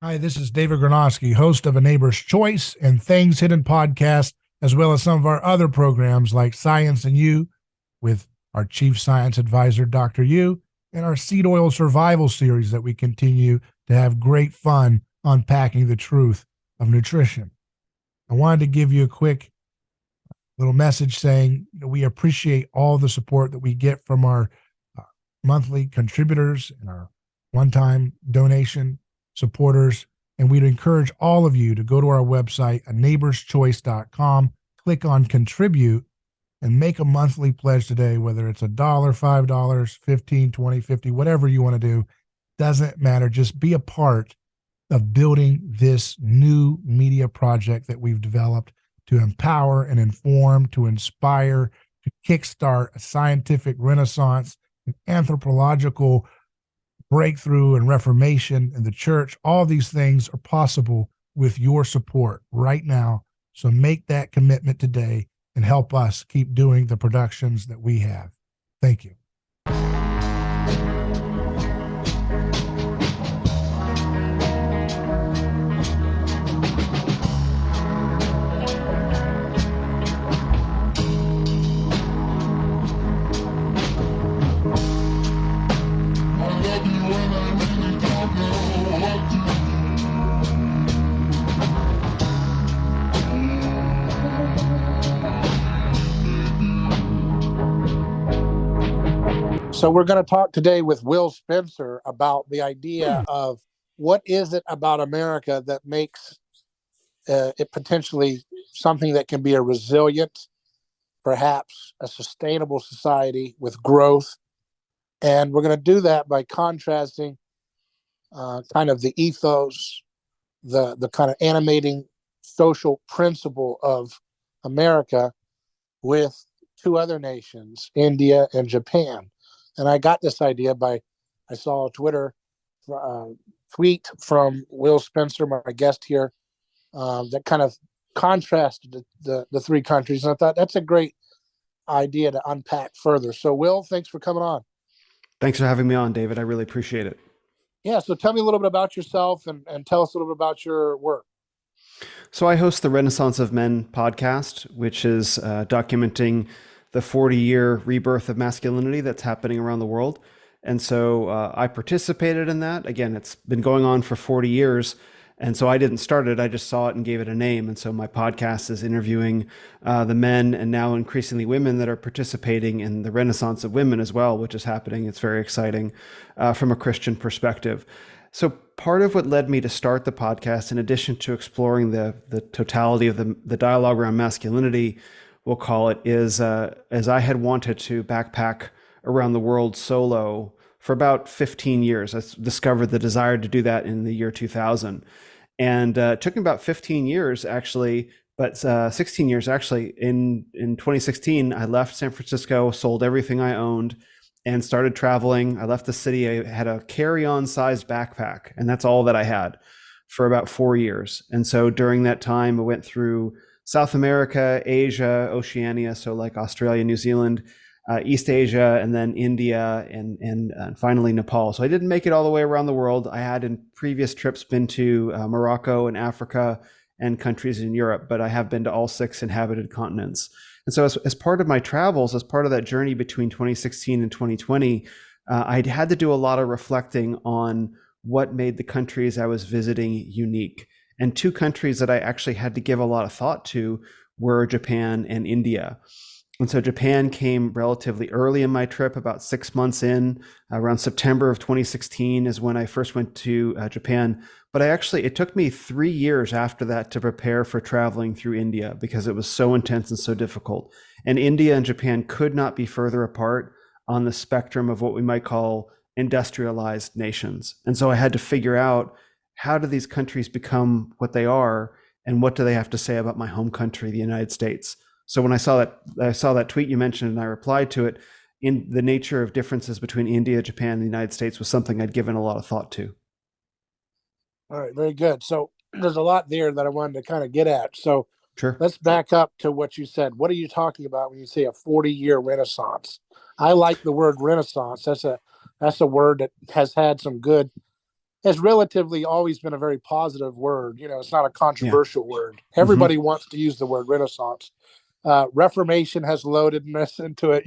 Hi, this is David Gornoski, host of A Neighbor's Choice and Things Hidden podcast, as well as some of our other programs like Science and You with our chief science advisor, Dr. Yu, and our seed oil survival series that we continue to have great fun unpacking the truth of nutrition. I wanted to give you a quick little message saying we appreciate all the support that we get from our uh, monthly contributors and our one-time donation supporters. And we'd encourage all of you to go to our website, a neighborschoice.com, click on contribute, and make a monthly pledge today, whether it's $1, $5, 15, 20, 50, whatever you want to do. Doesn't matter. Just be a part of building this new media project that we've developed to empower and inform, to inspire, to kickstart a scientific renaissance, an anthropological breakthrough and reformation in the church. All these things are possible with your support right now. So make that commitment today and help us keep doing the productions that we have. Thank you. So we're going to talk today with Will Spencer about the idea of what is it about America that makes it potentially something that can be a resilient, perhaps a sustainable society with growth. And we're going to do that by contrasting kind of the ethos, the kind of animating social principle of America with two other nations, India and Japan. And I got this idea I saw a Twitter tweet from Will Spencer, my guest here, that kind of contrasted the three countries. And I thought that's a great idea to unpack further. So, Will, thanks for coming on. Thanks for having me on, David. I really appreciate it. Yeah, so tell me a little bit about yourself and tell us a little bit about your work. So I host the Renaissance of Men podcast, which is documenting the 40-year rebirth of masculinity that's happening around the world. And so I participated in that. Again, it's been going on for 40 years. And so I didn't start it. I just saw it and gave it a name. And so my podcast is interviewing the men and now increasingly women that are participating in the Renaissance of Women as well, which is happening. It's very exciting from a Christian perspective. So part of what led me to start the podcast, in addition to exploring the totality of the dialogue around masculinity, we'll call it, is as I had wanted to backpack around the world solo for about 15 years. I discovered the desire to do that in the year 2000. And it took me about 15 years, actually, but 16 years, actually. In 2016, I left San Francisco, sold everything I owned, and started traveling. I left the city. I had a carry-on sized backpack, and that's all that I had for about 4 years. And so during that time, I went through South America, Asia, Oceania, so like Australia, New Zealand, East Asia, and then India, and finally Nepal. So I didn't make it all the way around the world. I had in previous trips been to Morocco and Africa and countries in Europe, but I have been to all 6 inhabited continents. And so as part of my travels, as part of that journey between 2016 and 2020, I had to do a lot of reflecting on what made the countries I was visiting unique. And 2 countries that I actually had to give a lot of thought to were Japan and India. And so Japan came relatively early in my trip, about 6 months in. Around September of 2016 is when I first went to Japan. But it took me 3 years after that to prepare for traveling through India because it was so intense and so difficult. And India and Japan could not be further apart on the spectrum of what we might call industrialized nations. And so I had to figure out, how do these countries become what they are, and what do they have to say about my home country, the United States? So when I saw that tweet you mentioned and I replied to it, in the nature of differences between India, Japan, and the United States was something I'd given a lot of thought to. All right, very good. So there's a lot there that I wanted to kind of get at. So Sure. Let's back up to what you said. What are you talking about when you say a 40-year renaissance? I like the word renaissance. That's a word that has had some good has relatively always been a very positive word. It's not a Yeah. controversial word. Everybody wants to use the word Renaissance. Reformation has loadedness into it.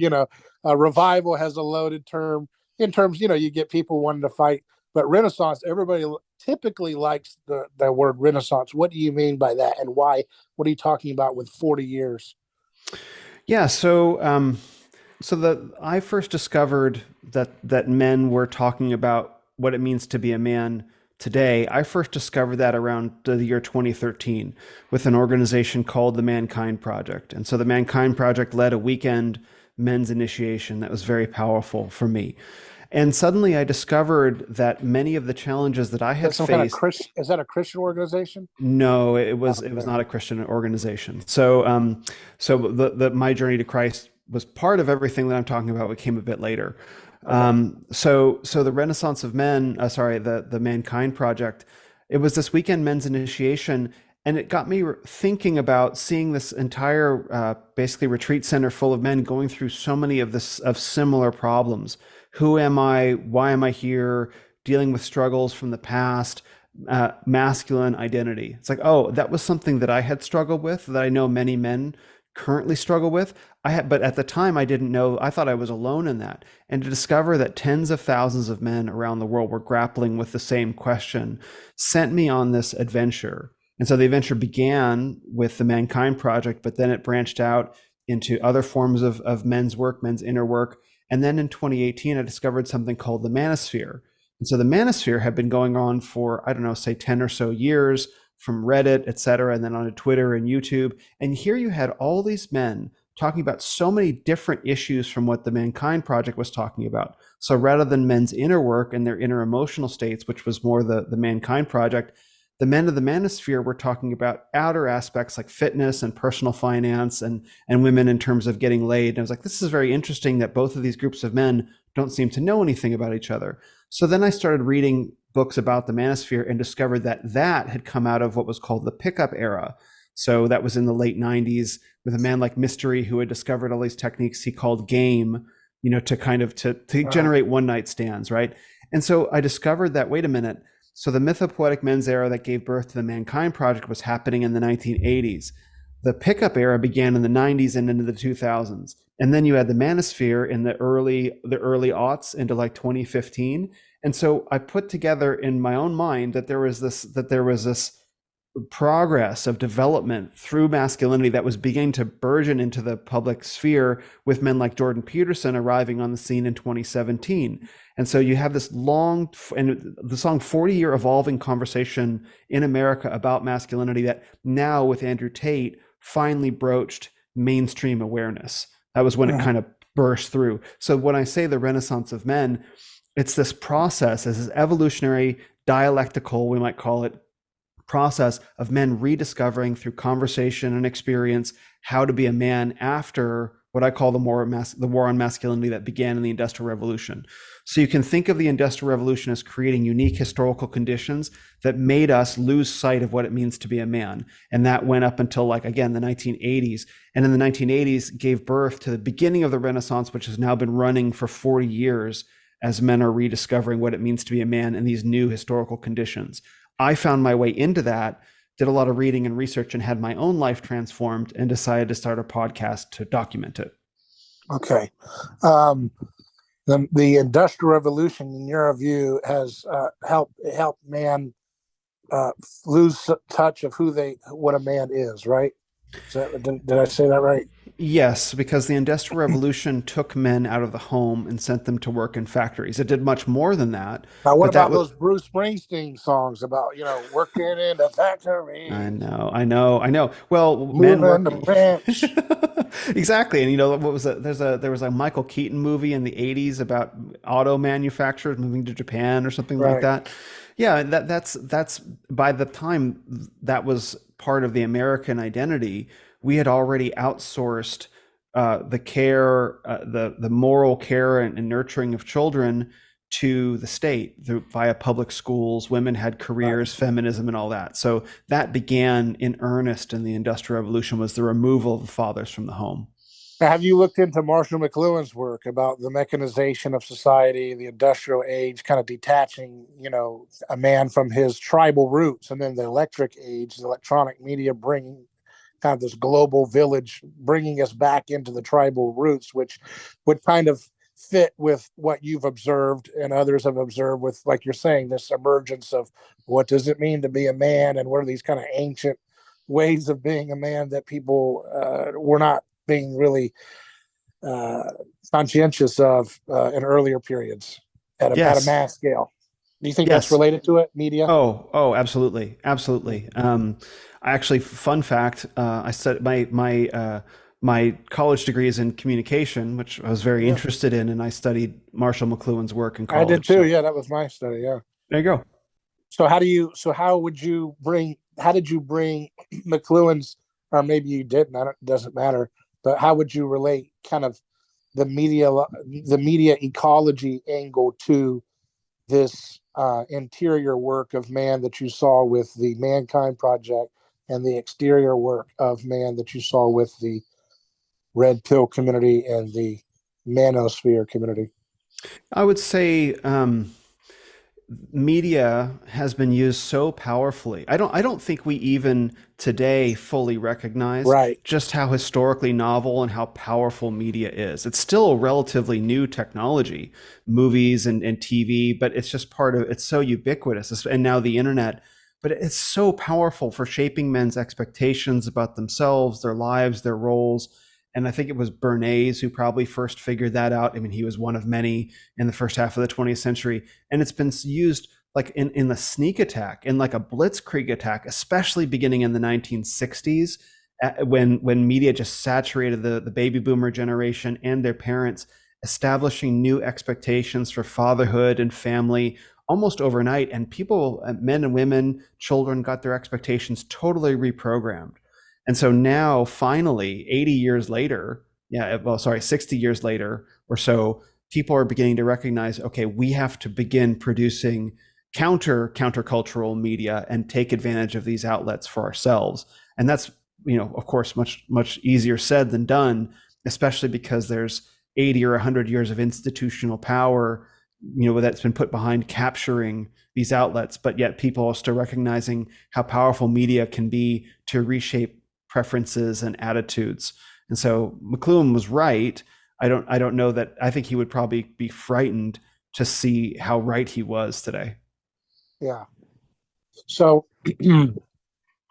Revival has a loaded term in terms. You get people wanting to fight, but Renaissance, everybody typically likes the word Renaissance. What do you mean by that, and why? What are you talking about with 40 years? Yeah. So I first discovered that men were talking about what it means to be a man today. I first discovered that around the year 2013 with an organization called the Mankind Project. And so the Mankind Project led a weekend men's initiation that was very powerful for me. And suddenly I discovered that many of the challenges that I had faced. Is that a Christian organization? No, it was not a Christian organization. So my journey to Christ was part of everything that I'm talking about. It came a bit later. So the Renaissance of Men, the Mankind Project, it was this weekend men's initiation, and it got me thinking about seeing this entire basically retreat center full of men going through so many of similar problems. Who am I? Why am I here? Dealing with struggles from the past, masculine identity. It's like, oh, that was something that I had struggled with, that I know many men currently struggle with. But at the time I didn't know, I thought I was alone in that. And to discover that tens of thousands of men around the world were grappling with the same question sent me on this adventure. And so the adventure began with the Mankind Project, but then it branched out into other forms of men's work, men's inner work. And then in 2018, I discovered something called the Manosphere. And so the Manosphere had been going on for, I don't know, say 10 or so years, from Reddit, et cetera, and then onto Twitter and YouTube. And here you had all these men talking about so many different issues from what the Mankind Project was talking about. So rather than men's inner work and their inner emotional states, which was more the Mankind Project, the men of the Manosphere were talking about outer aspects like fitness and personal finance and women in terms of getting laid. And I was like, this is very interesting that both of these groups of men don't seem to know anything about each other. So then I started reading books about the Manosphere and discovered that had come out of what was called the pickup era. So that was in the late 90s with a man like Mystery, who had discovered all these techniques he called game, to generate one night stands, right? And so I discovered that, wait a minute. So the mythopoetic men's era that gave birth to the Mankind Project was happening in the 1980s. The pickup era began in the 90s and into the 2000s. And then you had the Manosphere in the early aughts into like 2015. And so I put together in my own mind that there was this progress of development through masculinity that was beginning to burgeon into the public sphere, with men like Jordan Peterson arriving on the scene in 2017. And so you have this long 40-year evolving conversation in America about masculinity that now, with Andrew Tate, finally broached mainstream awareness. That was when it kind of burst through. So when I say the Renaissance of Men, it's this process, this evolutionary, dialectical, we might call it, process of men rediscovering through conversation and experience how to be a man after what I call the war on masculinity that began in the Industrial Revolution. So you can think of the Industrial Revolution as creating unique historical conditions that made us lose sight of what it means to be a man. And that went up until, like, again, the 1980s. And in the 1980s gave birth to the beginning of the Renaissance, which has now been running for 40 years as men are rediscovering what it means to be a man in these new historical conditions. I found my way into that, did a lot of reading and research, and had my own life transformed, and decided to start a podcast to document it. Okay. The Industrial Revolution, in your view, has helped man lose touch of what a man is, right? Did I say that right? Yes, because the Industrial Revolution took men out of the home and sent them to work in factories. It did much more than that. Now, what about those Bruce Springsteen songs about, working in the factory? I know. Well, men work the ranch. Exactly. And what was it? There was a Michael Keaton movie in the 80s about auto manufacturers moving to Japan or something like that. Yeah, that's by the time that was part of the American identity, we had already outsourced the care, the moral care and nurturing of children to the state via public schools. Women had careers, feminism, and all that. So that began in earnest in the Industrial Revolution, was the removal of the fathers from the home. Now, have you looked into Marshall McLuhan's work about the mechanization of society, the industrial age, kind of detaching, a man from his tribal roots, and then the electric age, the electronic media bringing kind of this global village, bringing us back into the tribal roots, which would kind of fit with what you've observed and others have observed with, like you're saying, this emergence of what does it mean to be a man and what are these kind of ancient ways of being a man that people were not being really conscientious of in earlier periods at a Yes. mass scale. Do you think that's Yes. related to it, media? Oh, absolutely, absolutely. I actually, fun fact, I said my college degree is in communication, which I was very Yeah, interested in, and I studied Marshall McLuhan's work in I did college. too. So Yeah, that was my study. Yeah. there you go. So how did you bring McLuhan's, or maybe you didn't, it doesn't matter, but how would you relate kind of the media ecology angle to this interior work of man that you saw with the Mankind Project and the exterior work of man that you saw with the Red Pill community and the manosphere community? I would say media has been used so powerfully. I don't think we even today fully recognize Right. just how historically novel and how powerful media is. It's still a relatively new technology, movies and TV, but it's just it's so ubiquitous. And now the internet, but it's so powerful for shaping men's expectations about themselves, their lives, their roles. And I think it was Bernays who probably first figured that out. I mean, he was one of many in the first half of the 20th century. And it's been used like in the sneak attack, in like a blitzkrieg attack, especially beginning in the 1960s, when media just saturated the baby boomer generation and their parents, establishing new expectations for fatherhood and family almost overnight. And people, men and women, children, got their expectations totally reprogrammed. And so now, finally, 80 years later, 60 years later or so, people are beginning to recognize, okay, we have to begin producing countercultural media and take advantage of these outlets for ourselves. And that's, of course, much easier said than done, especially because there's 80 or 100 years of institutional power, that's been put behind capturing these outlets. But yet people are still recognizing how powerful media can be to reshape preferences and attitudes. And so McLuhan was right. I don't know that. I think he would probably be frightened to see how right he was today. Yeah. So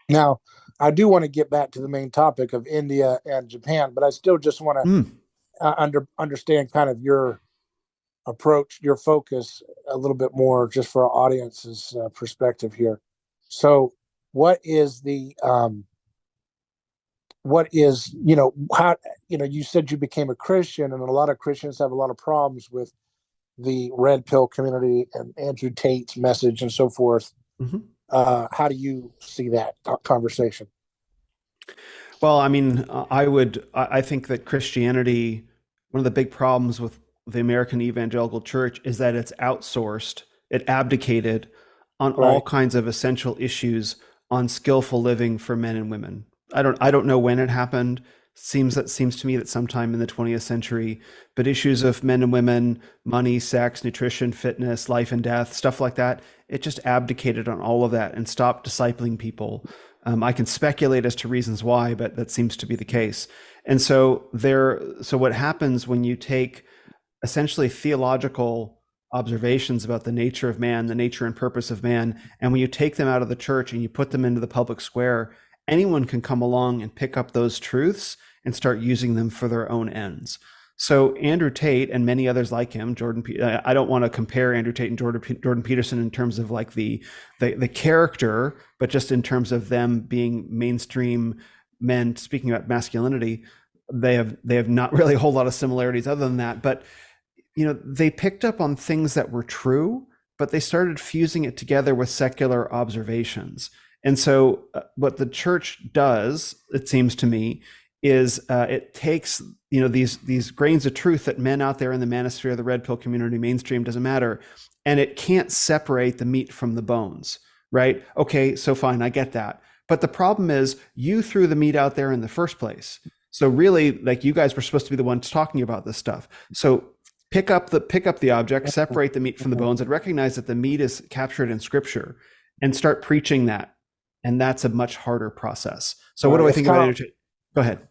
now I do want to get back to the main topic of India and Japan, but I still just want to understand kind of your approach, your focus a little bit more, just for our audience's perspective here. So, what is how, you said you became a Christian, and a lot of Christians have a lot of problems with the red pill community and Andrew Tate's message and so forth. Mm-hmm. How do you see that conversation? Well, I mean, I think that Christianity, one of the big problems with the American evangelical church is that it's outsourced, it abdicated on all Right. kinds of essential issues on skillful living for men and women. I don't know when it happened. Seems to me that sometime in the 20th century, but issues of men and women, money, sex, nutrition, fitness, life and death, stuff like that, it just abdicated on all of that and stopped discipling people. I can speculate as to reasons why, but that seems to be the case. And so what happens when you take essentially theological observations about the nature of man, the nature and purpose of man, and when you take them out of the church and you put them into the public square, anyone can come along and pick up those truths and start using them for their own ends. So Andrew Tate and many others like him, I don't want to compare Andrew Tate and Jordan Peterson in terms of like the character, but just in terms of them being mainstream men speaking about masculinity, they have not really a whole lot of similarities other than that. But they picked up on things that were true, but they started fusing it together with secular observations. And so what the church does, it seems to me, is it takes these grains of truth that men out there in the manosphere, the red pill community, mainstream, doesn't matter, and it can't separate the meat from the bones, right? Okay, so fine, I get that. But the problem is you threw the meat out there in the first place. So really, like, you guys were supposed to be the ones talking about this stuff. So pick up the object, separate the meat from the bones, and recognize that the meat is captured in Scripture, and start preaching that. And that's a much harder process. So what do I think about it? Go ahead.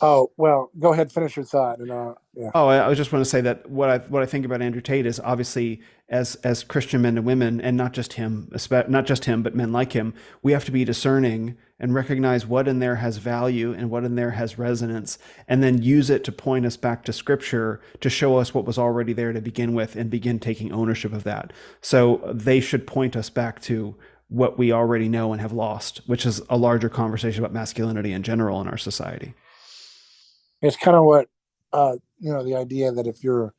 Oh, well, go ahead, finish your thought. And yeah. Oh, I was just want to say that what I think about Andrew Tate is, obviously, as Christian men and women, and not just him, but men like him, we have to be discerning and recognize what in there has value and what in there has resonance, and then use it to point us back to Scripture to show us what was already there to begin with, and begin taking ownership of that. So they should point us back to what we already know and have lost, which is a larger conversation about masculinity in general in our society. It's kind of what, the idea that if your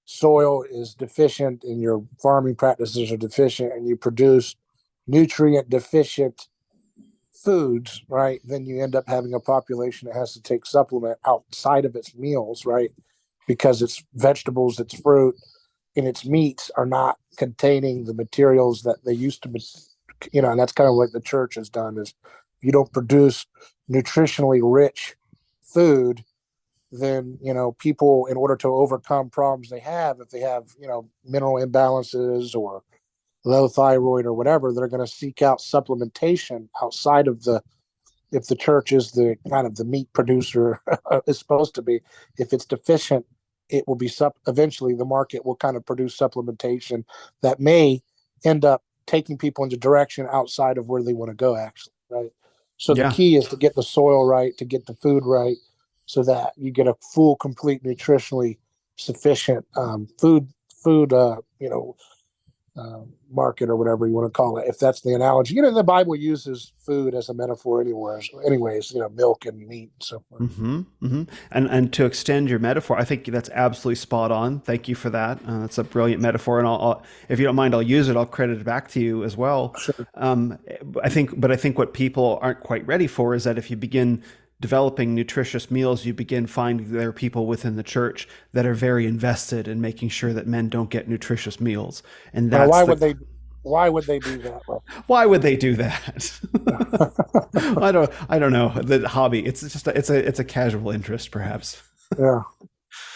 soil is deficient and your farming practices are deficient and you produce nutrient deficient foods, right, then you end up having a population that has to take supplement outside of its meals, right, because its vegetables, its fruit, and its meats are not containing the materials that they used to be, and that's kind of what the church has done. Is you don't produce nutritionally rich food, then people, in order to overcome problems they have, if they have mineral imbalances or low thyroid or whatever, they're going to seek out supplementation outside of if the church is the kind of the meat producer is supposed to be. If it's deficient, it will be eventually the market will kind of produce supplementation that may end up taking people into direction outside of where they want to go, actually, right? So the key is to get the soil right, to get the food right, so that you get a full, complete, nutritionally sufficient food market, or whatever you want to call it, if that's the analogy. The Bible uses food as a metaphor anyways, milk and meat and so forth. And to extend your metaphor, I think that's absolutely spot on. Thank you for that. That's a brilliant metaphor, and I'll, if you don't mind, I'll use it. I'll credit it back to you as well. Sure. I think what people aren't quite ready for is that if you begin developing nutritious meals, you begin finding there are people within the church that are very invested in making sure that men don't get nutritious meals. And that's why would they do that? Why would they do that? I don't know. The hobby. It's just it's a casual interest, perhaps. Yeah.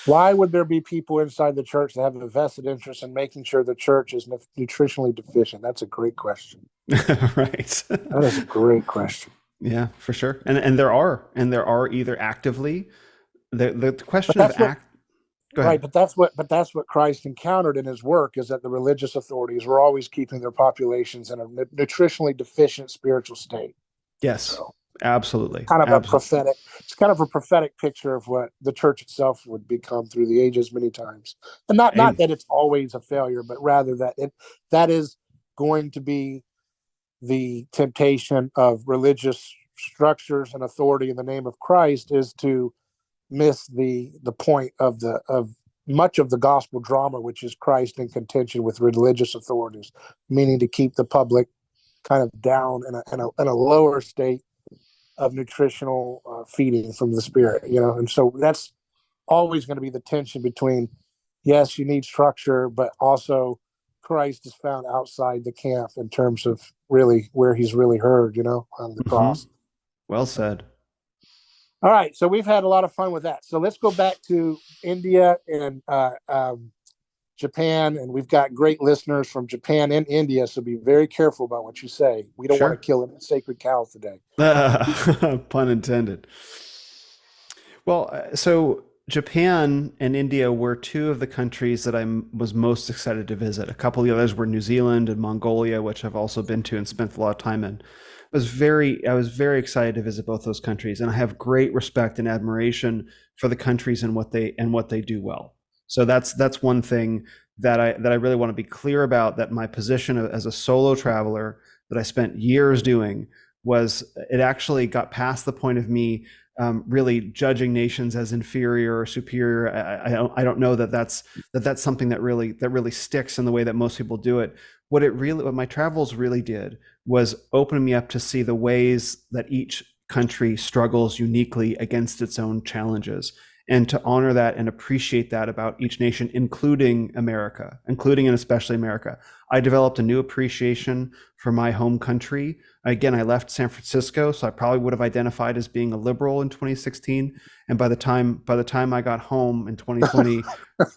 Why would there be people inside the church that have a vested interest in making sure the church is nutritionally deficient? That's a great question. Right. That is a great question. Yeah, for sure. And there are either actively the question of act. Go ahead. Right, but that's what Christ encountered in his work, is that the religious authorities were always keeping their populations in a nutritionally deficient spiritual state. Yes, so, absolutely. It's kind of a prophetic picture of what the church itself would become through the ages many times. And not that it's always a failure, but rather that is going to be the temptation of religious structures and authority in the name of Christ, is to miss the point of much of the gospel drama, which is Christ in contention with religious authorities, meaning to keep the public kind of down in a lower state of nutritional feeding from the Spirit, and so that's always going to be the tension between, yes, you need structure, but also Christ is found outside the camp in terms of really where he's really heard, on the cross. Well said. All right, so we've had a lot of fun with that. So let's go back to India and Japan, and we've got great listeners from Japan and India, so be very careful about what you say. We don't want to kill a sacred cow today. Pun intended. Well, so Japan and India were two of the countries that I was most excited to visit. A couple of the others were New Zealand and Mongolia, which I've also been to and spent a lot of time in. I was very excited to visit both those countries, and I have great respect and admiration for the countries and what they do well. So that's one thing that I really want to be clear about, that my position as a solo traveler that I spent years doing was, it actually got past the point of me really judging nations as inferior or superior. I don't know that's something that really sticks in the way that most people do it. What my travels really did was open me up to see the ways that each country struggles uniquely against its own challenges, and to honor that and appreciate that about each nation, including America, including and especially America. I developed a new appreciation for my home country. Again, I left San Francisco, so I probably would have identified as being a liberal in 2016. And by the time I got home in 2020,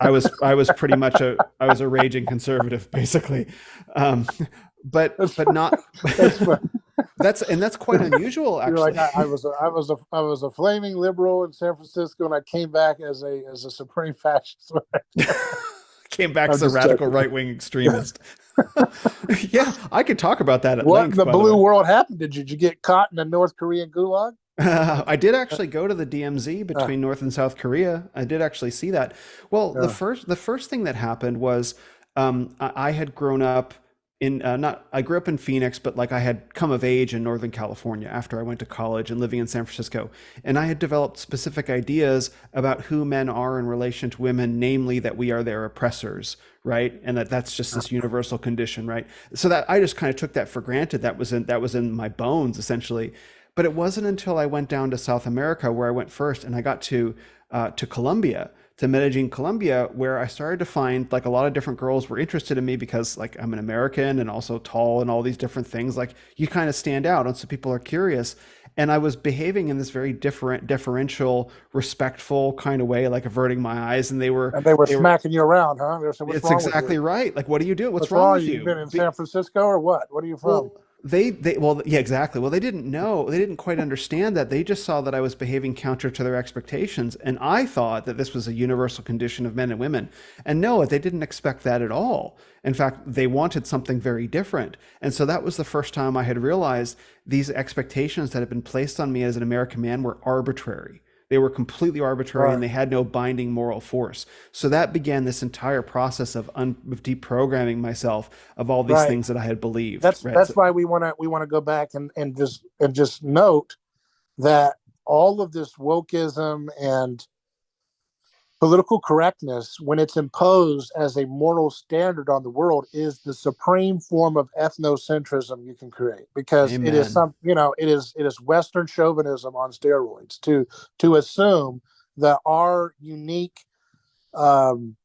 I was pretty much I was a raging conservative, basically. But not That's fun. that's quite unusual, You're actually. like, I was a flaming liberal in San Francisco, and I came back as a supreme fascist. Came back I'm as a just radical joking. right-wing extremist. Yeah, I could talk about that at What in length, the by the blue way. world happened? Did you get caught in a North Korean gulag? I did actually go to the DMZ Uh, between North and South Korea. I did actually see that. Well, yeah. the first thing that happened was I had grown up in not I grew up in Phoenix, but like I had come of age in Northern California after I went to college and living in San Francisco, and I had developed specific ideas about who men are in relation to women, namely that we are their oppressors, right, and that's just this universal condition, right? So that I just kind of took that for granted. That was in my bones essentially. But it wasn't until I went down to South America where I went first, and I got to Colombia, to Medellin, Colombia, where I started to find like a lot of different girls were interested in me because like I'm an American and also tall and all these different things. Like you kind of stand out, and so people are curious. And I was behaving in this very different, deferential, respectful kind of way, like averting my eyes, and And they were they were. smacking you around, huh? They were saying, "What's It's wrong with you? exactly right. Like, what do you do? What's What's wrong wrong? with You've you? been in San Francisco or what? What are you from?" Well, well, yeah, exactly. Well, they didn't know, they didn't quite understand that. They just saw that I was behaving counter to their expectations, and I thought that this was a universal condition of men and women. And no, they didn't expect that at all. In fact, they wanted something very different. And so that was the first time I had realized these expectations that had been placed on me as an American man were arbitrary. They were completely arbitrary and Right, they had no binding moral force. So that began this entire process of deprogramming myself of all these right. things that I had believed. Right. That's why we want to go back and just note that all of this wokeism and political correctness, when it's imposed as a moral standard on the world, is the supreme form of ethnocentrism you can create, because it is Amen. it is Western chauvinism on steroids to assume that our unique um,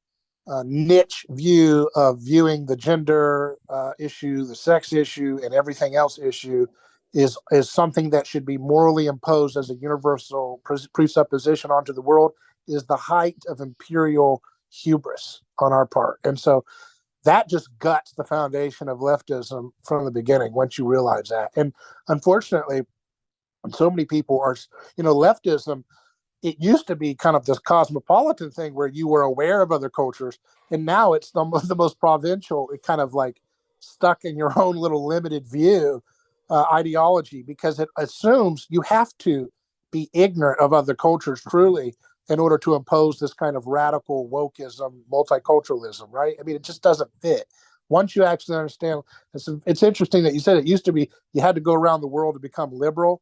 niche view of viewing the gender issue, the sex issue, and everything else issue is something that should be morally imposed as a universal presupposition onto the world, is the height of imperial hubris on our part. And so that just guts the foundation of leftism from the beginning once you realize that. And unfortunately, so many people are, leftism, it used to be kind of this cosmopolitan thing where you were aware of other cultures, and now it's the most provincial. It kind of like stuck in your own little limited view ideology, because it assumes you have to be ignorant of other cultures truly in order to impose this kind of radical wokeism, multiculturalism, right? I mean, it just doesn't fit. Once you actually understand, it's interesting that you said it used to be you had to go around the world to become liberal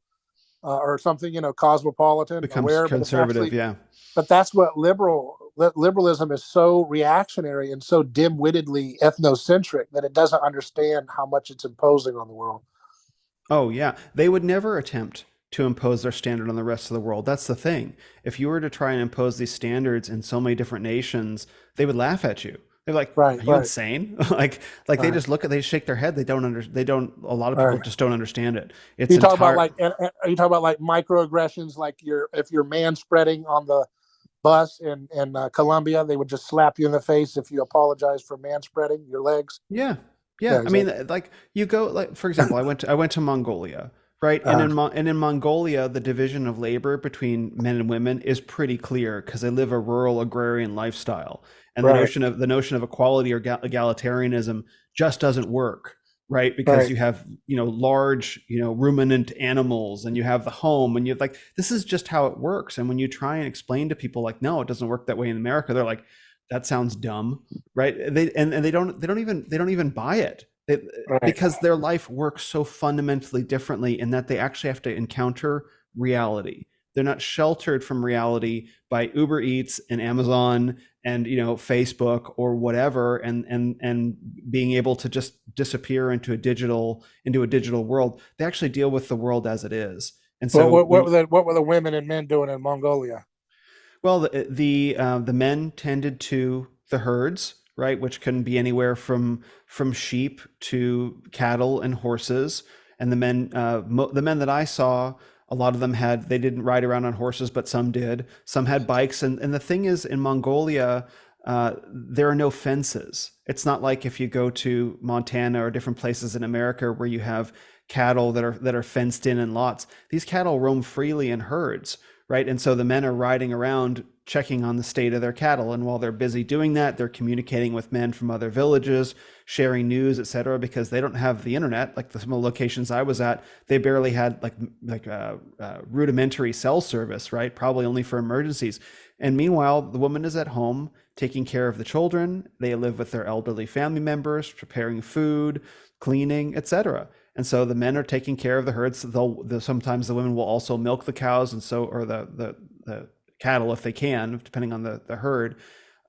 or something, cosmopolitan, Becomes aware, but it's conservative. actually, Yeah. but that's what liberalism is, so reactionary and so dim-wittedly ethnocentric that it doesn't understand how much it's imposing on the world. Oh, yeah. They would never attempt to impose their standard on the rest of the world. That's the thing. If you were to try and impose these standards in so many different nations, they would laugh at you. They're like, Right, "Are you right, insane?" Like they right, just look at, they shake their head. They don't. A lot of people right. just don't understand it. It's You talk about entire. like, are you talking about like microaggressions, like if you're man spreading on the bus in Colombia, they would just slap you in the face if you apologize for man spreading your legs. Yeah. Yeah, Yeah. I mean, exactly. like you go, like for example, I went to Mongolia, right? And Uh, in Mongolia, the division of labor between men and women is pretty clear because they live a rural agrarian lifestyle. And right, the notion of equality or egalitarianism just doesn't work, right? Because right. you have, large, ruminant animals, and you have the home, and you have like this is just how it works. And when you try and explain to people like, no, it doesn't work that way in America, they're like, that sounds dumb, right? And they don't even buy it. Right. Because their life works so fundamentally differently in that they actually have to encounter reality. They're not sheltered from reality by Uber Eats and Amazon and Facebook or whatever, and being able to just disappear into a digital world. They actually deal with the world as it is. And What so what what were the what were the women and men doing in Mongolia? Well, the men tended to the herds, right, which can be anywhere from sheep to cattle and horses. And the men that I saw, a lot of them they didn't ride around on horses, but some did. Some had bikes, and the thing is, in Mongolia, there are no fences. It's not like if you go to Montana or different places in America where you have cattle that are fenced in lots. These cattle roam freely in herds, right? And so the men are riding around checking on the state of their cattle. And while they're busy doing that, they're communicating with men from other villages, sharing news, etc., because they don't have the internet. Like some of the locations I was at, they barely had like rudimentary cell service, right? Probably only for emergencies. And meanwhile, the woman is at home taking care of the children. They live with their elderly family members, preparing food, cleaning, etc. And so the men are taking care of the herds. Sometimes the women will also milk the cows or the cattle if they can, depending on the herd.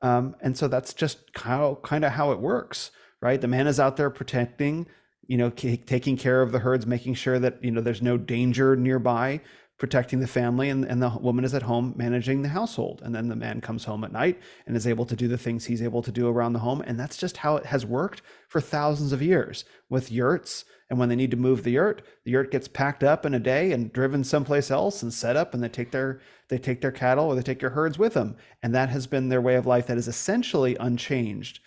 And so that's just kind of how it works, right? The man is out there protecting, taking care of the herds, making sure that, there's no danger nearby, protecting the family, and the woman is at home managing the household. And then the man comes home at night and is able to do the things he's able to do around the home. And that's just how it has worked for thousands of years with yurts. And when they need to move the yurt gets packed up in a day and driven someplace else and set up, and they take their cattle or they take their herds with them. And that has been their way of life that is essentially unchanged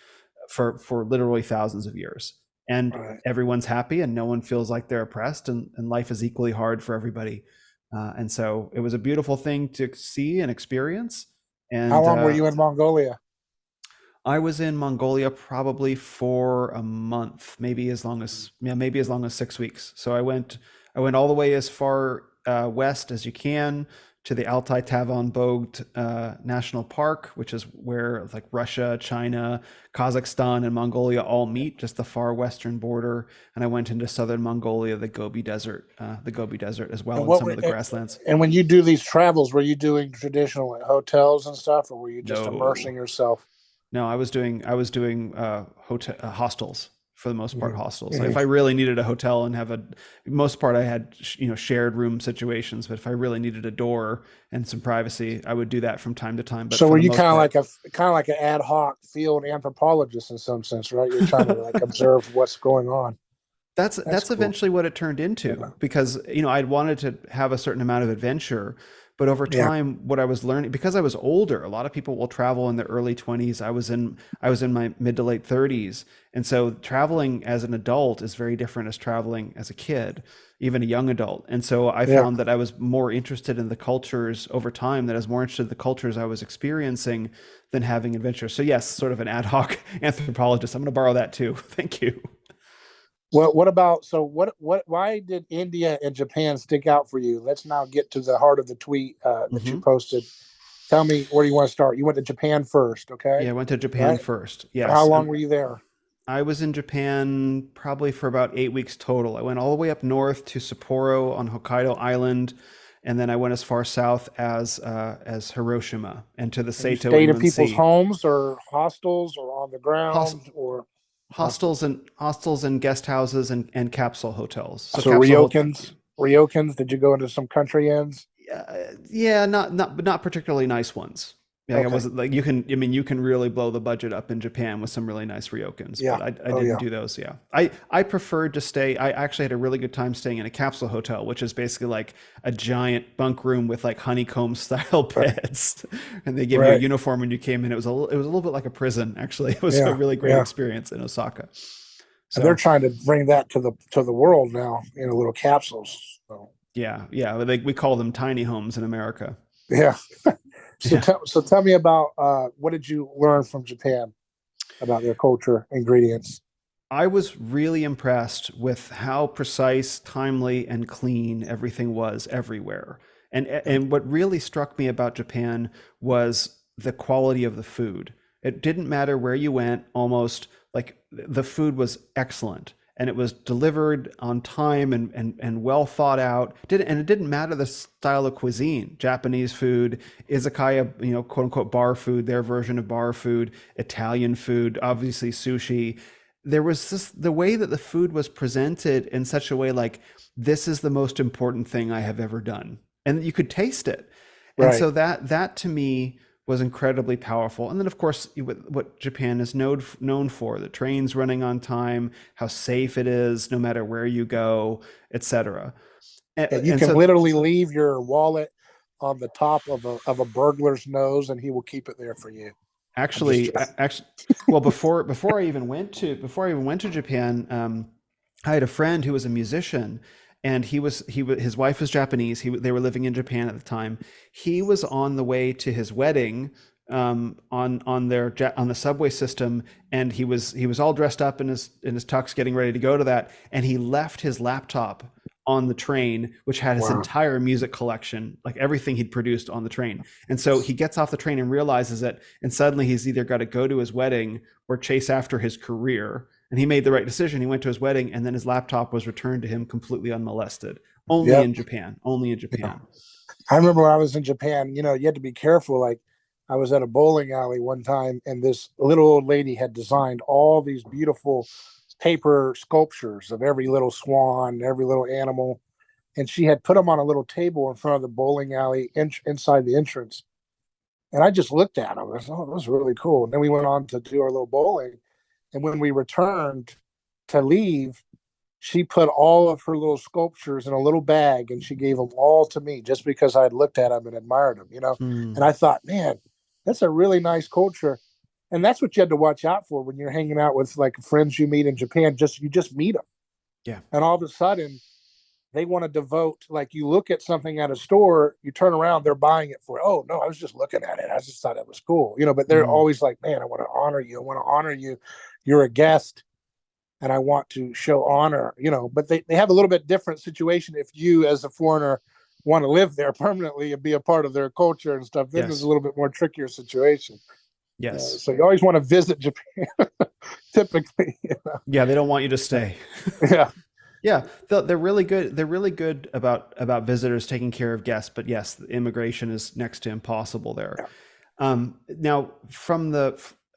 for literally thousands of years. And Right. everyone's happy and no one feels like they're oppressed, and life is equally hard for everybody. And so it was a beautiful thing to see and experience. And How long were you in Mongolia? I was in Mongolia probably for a month, maybe as long as 6 weeks. So I went all the way as far west as you can to the Altai Tavan Bogd National Park, which is where like Russia, China, Kazakhstan, and Mongolia all meet, just the far western border. And I went into southern Mongolia, the Gobi Desert as well, and some of the grasslands. And when you do these travels, were you doing traditional hotels and stuff, or were you just immersing yourself? No, I was doing hotel hostels for the most part. Hostels. Mm-hmm. Like if I really needed a hotel and most part I had shared room situations, but if I really needed a door and some privacy, I would do that from time to time. But so were you kind of like an ad hoc field anthropologist in some sense, right? You're trying to like observe what's going on. That's cool. eventually what it turned into, because I'd wanted to have a certain amount of adventure. But over time, what I was learning, because I was older, a lot of people will travel in their early 20s. I was in my mid to late 30s. And so traveling as an adult is very different as traveling as a kid, even a young adult. And so I found that I was more interested in the cultures over time, that I was more interested in the cultures I was experiencing than having adventure. So yes, sort of an ad hoc anthropologist. I'm going to borrow that too. Thank you. Well, why did India and Japan stick out for you? Let's now get to the heart of the tweet that you posted. Tell me, where do you want to start? You went to Japan first, okay? Yeah, I went to Japan first. Yes. How long were you there? I was in Japan probably for about 8 weeks total. I went all the way up north to Sapporo on Hokkaido Island, and then I went as far south as Hiroshima and to the Seito Stayed in Inland people's Sea. homes or hostels or on the ground or hostels and guest houses and capsule hotels. So ryokans. Did you go into some country inns? Yeah, not particularly nice ones. Yeah, okay. I wasn't like you can really blow the budget up in Japan with some really nice ryokans. Yeah. But I didn't do those. Yeah, I preferred to stay. I actually had a really good time staying in a capsule hotel, which is basically like a giant bunk room with like honeycomb style beds, and they give you a uniform when you came in. It was a little bit like a prison. Actually, it was a really great experience in Osaka. So they're trying to bring that to the world now in little capsules. So. Yeah. We call them tiny homes in America. Yeah. So tell me about what did you learn from Japan about their culture, ingredients? I was really impressed with how precise, timely, and clean everything was everywhere. And what really struck me about Japan was the quality of the food. It didn't matter where you went, almost, like the food was excellent. And it was delivered on time and well thought out. And it didn't matter the style of cuisine. Japanese food, izakaya, quote unquote bar food, their version of bar food, Italian food, obviously sushi. There was the way that the food was presented in such a way like, this is the most important thing I have ever done. And you could taste it. And Right. so that to me was incredibly powerful. And then of course what Japan is known for, the trains running on time, how safe it is no matter where you go, etc. And, And you and can so literally leave your wallet on the top of a burglar's nose, and he will keep it there for you. I'm just actually, joking. well, before I even went to Japan, I had a friend who was a musician, and his wife was Japanese. They were living in Japan at the time. He was on the way to his wedding on the subway system, and he was all dressed up in his tux, getting ready to go to that, and he left his laptop on the train, which had his Wow. entire music collection, like everything he'd produced on the train. And so he gets off the train and realizes it, and suddenly he's either got to go to his wedding or chase after his career. And he made the right decision. He went to his wedding, and then his laptop was returned to him completely unmolested. Only Yep. in Japan. Only in Yeah. Japan. I remember when I was in Japan, you had to be careful. Like, I was at a bowling alley one time, and this little old lady had designed all these beautiful paper sculptures of every little swan, every little animal. And she had put them on a little table in front of the bowling alley inside the entrance. And I just looked at them. I said, oh, that was really cool. And then we went on to do our little bowling. And when we returned to leave, she put all of her little sculptures in a little bag, and she gave them all to me just because I had looked at them and admired them. And Hmm. I thought, man, that's a really nice culture. And that's what you had to watch out for when you're hanging out with like friends you meet in Japan. You just meet them. Yeah. And all of a sudden, they want to devote, like, you look at something at a store, you turn around, they're buying it for, oh no, I was just looking at it, I just thought it was cool, but they're Hmm. always like, man, I want to honor you, you're a guest, and I want to show honor, but they have a little bit different situation. If you as a foreigner want to live there permanently and be a part of their culture and stuff, then there's Yes. a little bit more trickier situation. Yes. So you always want to visit Japan. Typically. Yeah, they don't want you to stay. Yeah. Yeah, they're really good. They're really good about visitors taking care of guests. But yes, the immigration is next to impossible there. Now,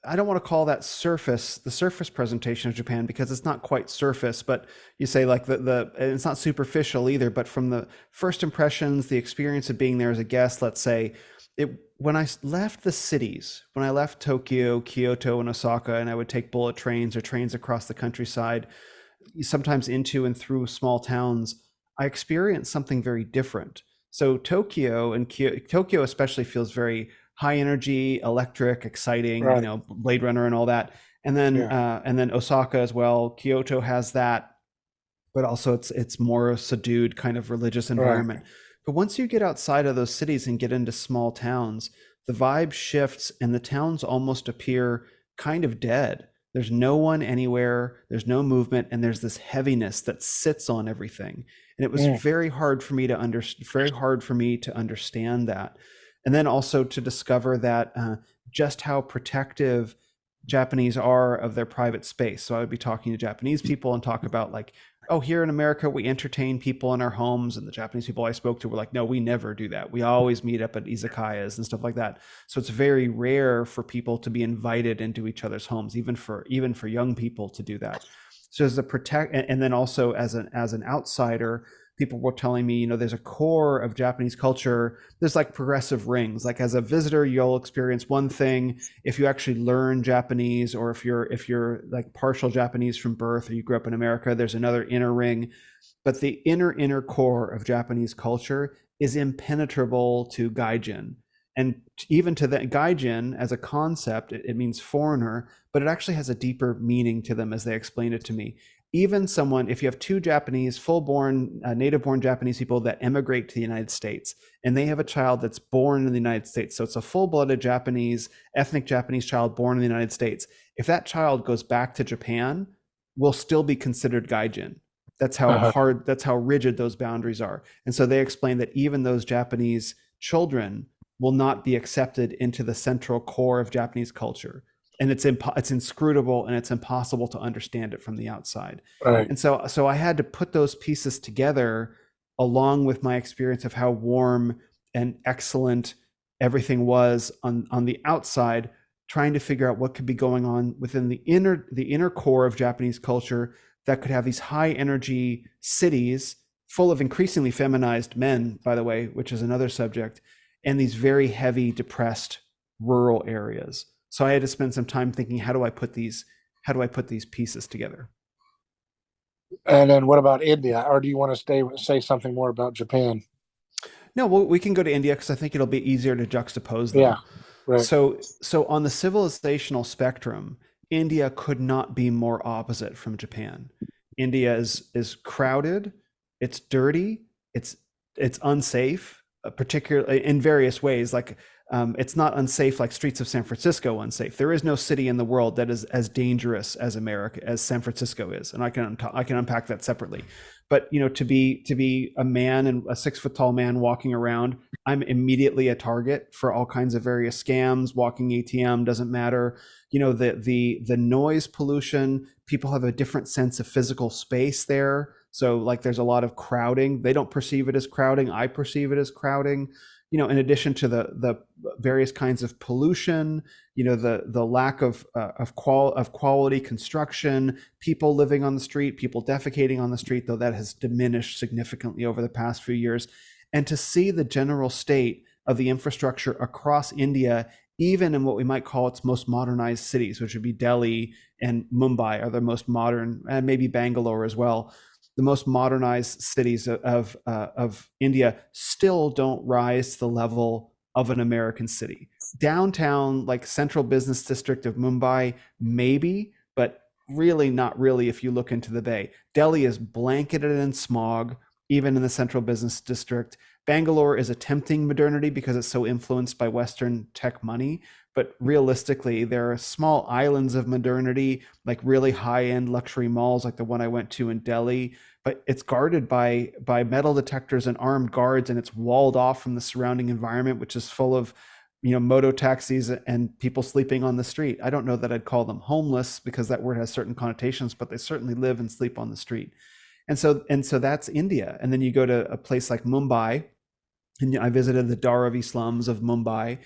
I don't want to call that the surface presentation of Japan, because it's not quite surface. But you say like and it's not superficial either. But from the first impressions, the experience of being there as a guest, let's say, when I left the cities, when I left Tokyo, Kyoto, and Osaka, and I would take bullet trains or trains across the countryside, sometimes into and through small towns, I experienced something very different. So Tokyo especially feels very high energy, electric, exciting, Right. Blade Runner and all that. Yeah. And then Osaka as well. Kyoto has that, but also it's more a subdued kind of religious Right. environment. But once you get outside of those cities and get into small towns, the vibe shifts and the towns almost appear kind of dead. There's no one anywhere, there's no movement, and there's this heaviness that sits on everything. And it was very hard for me to understand that. And then also to discover that just how protective Japanese are of their private space. So I would be talking to Japanese people and talk about like, oh, here in America, we entertain people in our homes. And the Japanese people I spoke to were like, no, we never do that. We always meet up at izakayas and stuff like that. So it's very rare for people to be invited into each other's homes, even for young people to do that. So as a and then also as an outsider, people were telling me, there's a core of Japanese culture. There's like progressive rings. Like as a visitor, you'll experience one thing. If you actually learn Japanese, or if you're like partial Japanese from birth, or you grew up in America, there's another inner ring. But the inner core of Japanese culture is impenetrable to gaijin. And even to the gaijin as a concept, it means foreigner, but it actually has a deeper meaning to them as they explained it to me. Even someone, if you have two Japanese, full-born, native-born Japanese people that emigrate to the United States, and they have a child that's born in the United States, so it's a full-blooded ethnic Japanese child born in the United States, if that child goes back to Japan, will still be considered gaijin. That's how rigid those boundaries are. And so they explain that even those Japanese children will not be accepted into the central core of Japanese culture. And it's inscrutable, and it's impossible to understand it from the outside. Right. And so I had to put those pieces together, along with my experience of how warm and excellent everything was on the outside, trying to figure out what could be going on within the inner core of Japanese culture that could have these high energy cities full of increasingly feminized men, by the way, which is another subject, and these very heavy, depressed rural areas. So I had to spend some time thinking, how do I put these pieces together? And then what about India? Or do you want to say something more about Japan? No, well, we can go to India because I think it'll be easier to juxtapose them. Yeah, right. So on the civilizational spectrum, India could not be more opposite from Japan. India is crowded, it's dirty, it's unsafe, particularly in various ways. Like it's not unsafe like streets of San Francisco unsafe. There is no city in the world that is as dangerous as America, as San Francisco is, and I can unpack that separately. But you know, to be a man and a 6 foot tall man walking around, I'm immediately a target for all kinds of various scams. Walking ATM doesn't matter. You know, the noise pollution. People have a different sense of physical space there. So like there's a lot of crowding. They don't perceive it as crowding. I perceive it as crowding. You know, in addition to the various kinds of pollution, you know, the lack of quality construction, people living on the street, people defecating on the street, though that has diminished significantly over the past few years. And to see the general state of the infrastructure across India, even in what we might call its most modernized cities, which would be Delhi and Mumbai are the most modern, and maybe Bangalore as well. The most modernized cities of India still don't rise to the level of an American city. Downtown, like central business district of Mumbai, maybe, but really not really if you look into the bay. Delhi is blanketed in smog, even in the central business district. Bangalore is attempting modernity because it's so influenced by Western tech money. But realistically, there are small islands of modernity, like really high-end luxury malls like the one I went to in Delhi, but it's guarded by metal detectors and armed guards, and it's walled off from the surrounding environment, which is full of, you know, moto taxis and people sleeping on the street. I don't know that I'd call them homeless because that word has certain connotations, but they certainly live and sleep on the street. And so that's India. And then you go to a place like Mumbai, and I visited the Dharavi slums of Mumbai,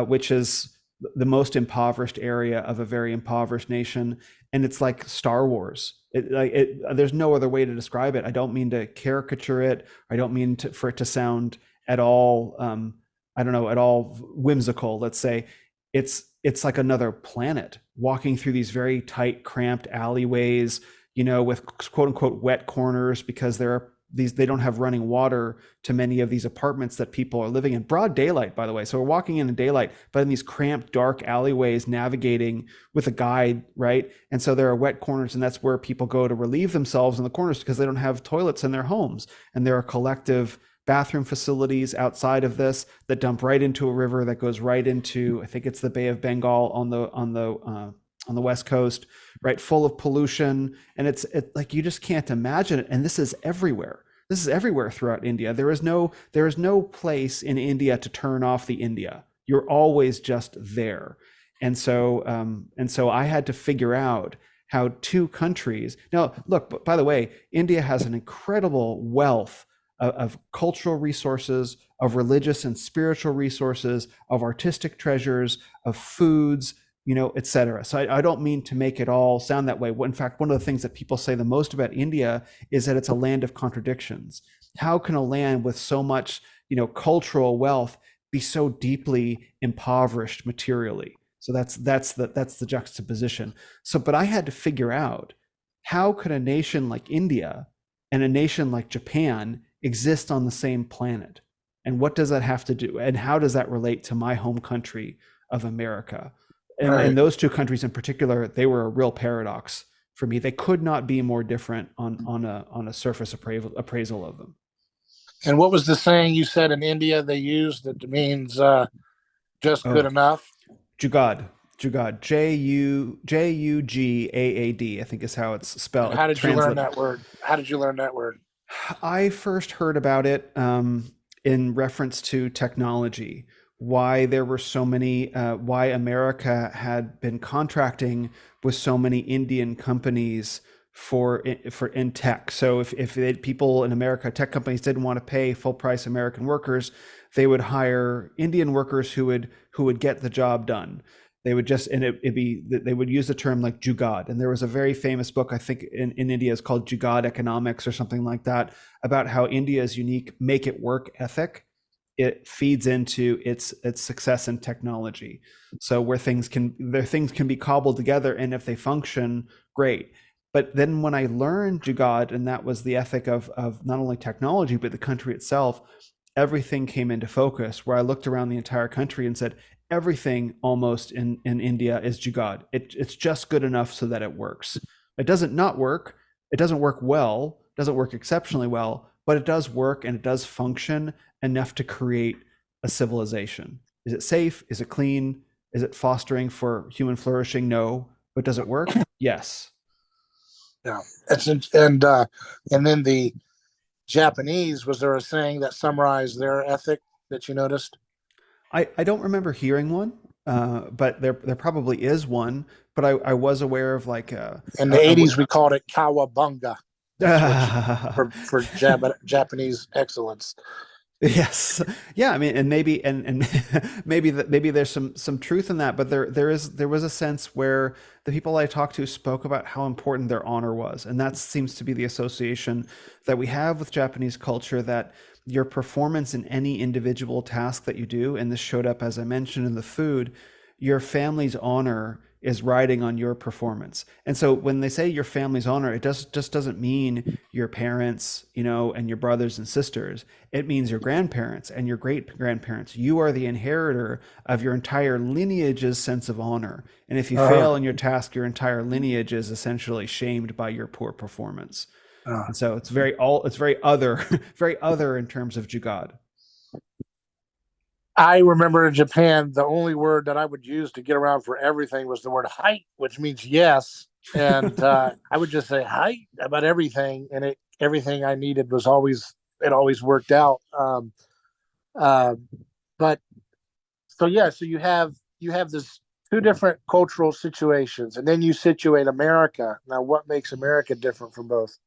which is the most impoverished area of a very impoverished nation. And it's like Star Wars. There's no other way to describe it. I don't mean to caricature it. I don't mean for it to sound at all, I don't know, at all whimsical. Let's say it's like another planet, walking through these very tight, cramped alleyways, you know, with quote unquote wet corners because they don't have running water to many of these apartments that people are living in. Broad daylight, by the way. So we're walking in daylight, but in these cramped, dark alleyways, navigating with a guide, right? And so there are wet corners, and that's where people go to relieve themselves in the corners because they don't have toilets in their homes. And there are collective bathroom facilities outside of this that dump right into a river that goes right into, I think it's the Bay of Bengal on the West Coast, right? Full of pollution. And it's like, you just can't imagine it. And this is everywhere. This is everywhere throughout India. There is no place in India to turn off the India. You're always just there. And so I had to figure out how two countries, now look, by the way, India has an incredible wealth of cultural resources, of religious and spiritual resources, of artistic treasures, of foods, you know, et cetera. So I don't mean to make it all sound that way. In fact, one of the things that people say the most about India is that it's a land of contradictions. How can a land with so much, you know, cultural wealth be so deeply impoverished materially? So that's the juxtaposition. So, but I had to figure out, how could a nation like India and a nation like Japan exist on the same planet? And what does that have to do? And how does that relate to my home country of America? And those two countries in particular, they were a real paradox for me. They could not be more different on a surface appraisal of them. And what was the saying you said in India they used that means just good enough? Jugaad. Jugaad. I think is how it's spelled. And how did you learn that word? I first heard about it in reference to technology. Why there were so many, why America had been contracting with so many Indian companies for in tech. So if people in America, tech companies didn't want to pay full price American workers, they would hire Indian workers who would get the job done. They would just, and they would use the term like Jugaad. And there was a very famous book, I think in India, is called Jugaad Economics or something like that, about how India's unique make it work ethic it feeds into its success in technology. So where things can be cobbled together, and if they function, great. But then when I learned Jugad, and that was the ethic of not only technology but the country itself, everything came into focus. Where I looked around the entire country and said, everything almost in India is Jugad. It's just good enough so that it works. It doesn't not work. It doesn't work well. Doesn't work exceptionally well, but it does work and it does function enough to create a civilization. Is it safe? Is it clean? Is it fostering for human flourishing? No. But does it work? Yes. Yeah. And then the Japanese, was there a saying that summarized their ethic that you noticed? I don't remember hearing one, but there probably is one. But I was aware of like in the 80s we called it kawabunga for Japanese excellence. Yes. Yeah. I mean, and maybe, and maybe there's some truth in that, but there was a sense where the people I talked to spoke about how important their honor was. And that seems to be the association that we have with Japanese culture, that your performance in any individual task that you do, and this showed up, as I mentioned, in the food, your family's honor is riding on your performance. And so when they say your family's honor, it just doesn't mean your parents, and your brothers and sisters. It means your grandparents and your great grandparents. You are the inheritor of your entire lineage's sense of honor. And if you fail in your task, your entire lineage is essentially shamed by your poor performance. And so it's very other, very other in terms of Jugad. I remember in Japan, the only word that I would use to get around for everything was the word "hai," which means yes. And I would just say "hai" about everything, and everything I needed was always worked out. But so you have this two different cultural situations, and then you situate America. Now, what makes America different from both?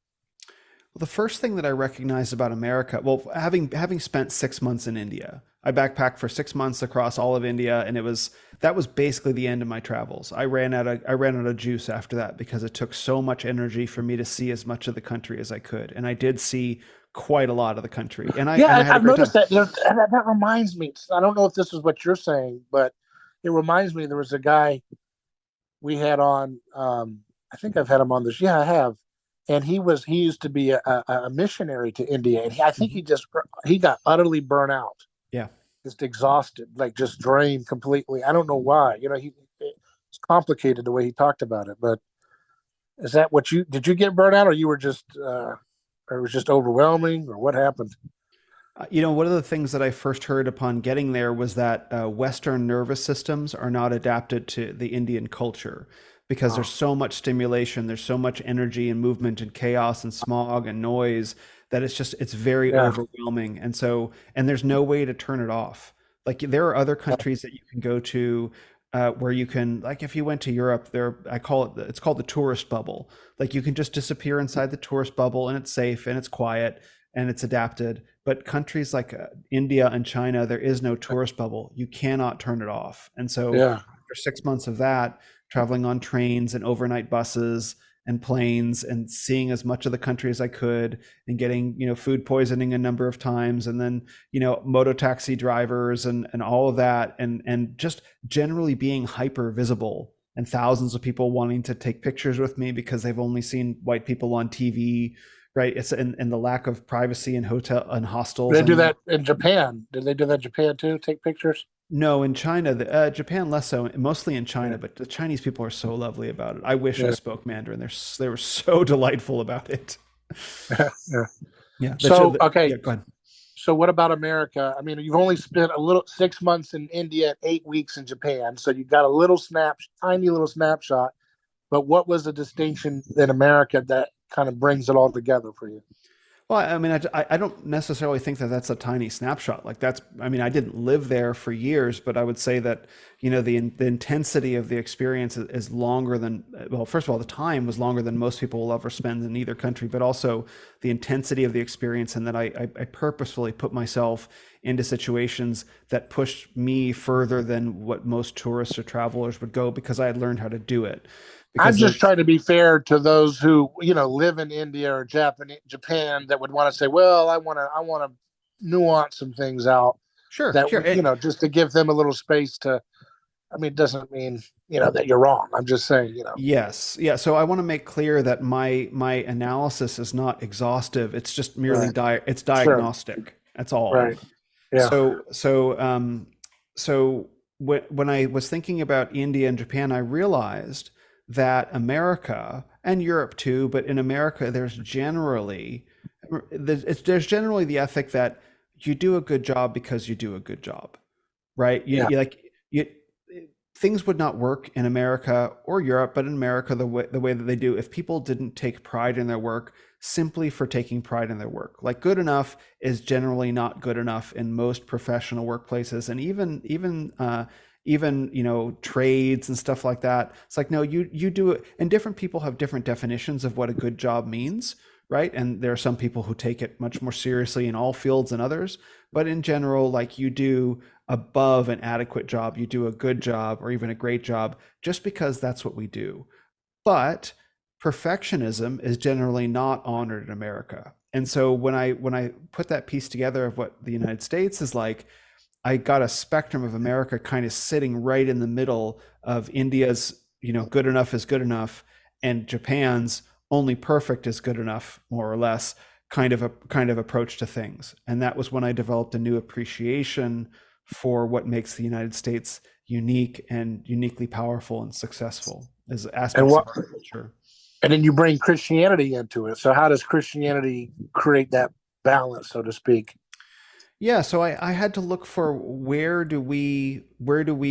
Well, the first thing that I recognized about America, well, having spent 6 months in India, I backpacked for 6 months across all of India, and that was basically the end of my travels. I ran out of juice after that because it took so much energy for me to see as much of the country as I could, and I did see quite a lot of the country. And I've noticed that. That reminds me. I don't know if this is what you're saying, but it reminds me. There was a guy we had on. I think I've had him on this. Yeah, I have. And he used to be a missionary to India, and I think he got utterly burnt out. Yeah, just exhausted, like just drained completely. I don't know why. It's complicated the way he talked about it. But is that what did you get burnt out, or you were just, or it was just overwhelming, or what happened? One of the things that I first heard upon getting there was that Western nervous systems are not adapted to the Indian culture, because there's so much stimulation, there's so much energy and movement and chaos and smog and noise that it's very overwhelming. And there's no way to turn it off. Like, there are other countries that you can go to where you can, like, if you went to Europe, it's called the tourist bubble. Like, you can just disappear inside the tourist bubble, and it's safe and it's quiet and it's adapted. But countries like India and China, there is no tourist bubble. You cannot turn it off. And so after 6 months of that, traveling on trains and overnight buses and planes and seeing as much of the country as I could, and getting, food poisoning a number of times, and then, moto taxi drivers and all of that, and just generally being hyper visible, and thousands of people wanting to take pictures with me because they've only seen white people on TV, right? It's and the lack of privacy in hotel and hostels. They do that in Japan. Did they do that in Japan too? Take pictures? No, in China, Japan less so, mostly in China, but the Chinese people are so lovely about it. I wish I spoke Mandarin. They were so delightful about it. Yeah. So, okay. Yeah, go ahead. So what about America? I mean, you've only spent 6 months in India, 8 weeks in Japan. So you got a tiny little snapshot. But what was the distinction in America that kind of brings it all together for you? Well, I mean, I don't necessarily think that that's a tiny snapshot. Like, I mean, I didn't live there for years, but I would say that, the intensity of the experience is longer than, well, first of all, the time was longer than most people will ever spend in either country, but also the intensity of the experience, and that I purposefully put myself into situations that pushed me further than what most tourists or travelers would go, because I had learned how to do it. I'm just trying to be fair to those who, live in India or Japan that would want to say, well, I want to nuance some things out. Sure, that sure. just to give them a little space to. I mean, it doesn't mean that you're wrong. I'm just saying. Yes, yeah. So I want to make clear that my analysis is not exhaustive. It's just merely Right. it's Sure. diagnostic. That's all. Right. Yeah. So when I was thinking about India and Japan, I realized that America and Europe too, but in America, there's generally the ethic that you do a good job because you do a good job, right? Yeah. You things would not work in America or Europe, but in America, the way that they do, if people didn't take pride in their work simply for taking pride in their work. Like good enough is generally not good enough in most professional workplaces, and even trades and stuff like that. It's like, no, you do it, and different people have different definitions of what a good job means, right? And there are some people who take it much more seriously in all fields than others, but in general, like you do above an adequate job, you do a good job or even a great job just because that's what we do. But perfectionism is generally not honored in America. And so when I put that piece together of what the United States is like, I got a spectrum of America kind of sitting right in the middle of India's, good enough is good enough, and Japan's only perfect is good enough, more or less, kind of approach to things. And that was when I developed a new appreciation for what makes the United States unique and uniquely powerful and successful as aspects of our culture. And then you bring Christianity into it. So how does Christianity create that balance, so to speak? Yeah, so I had to look for where do we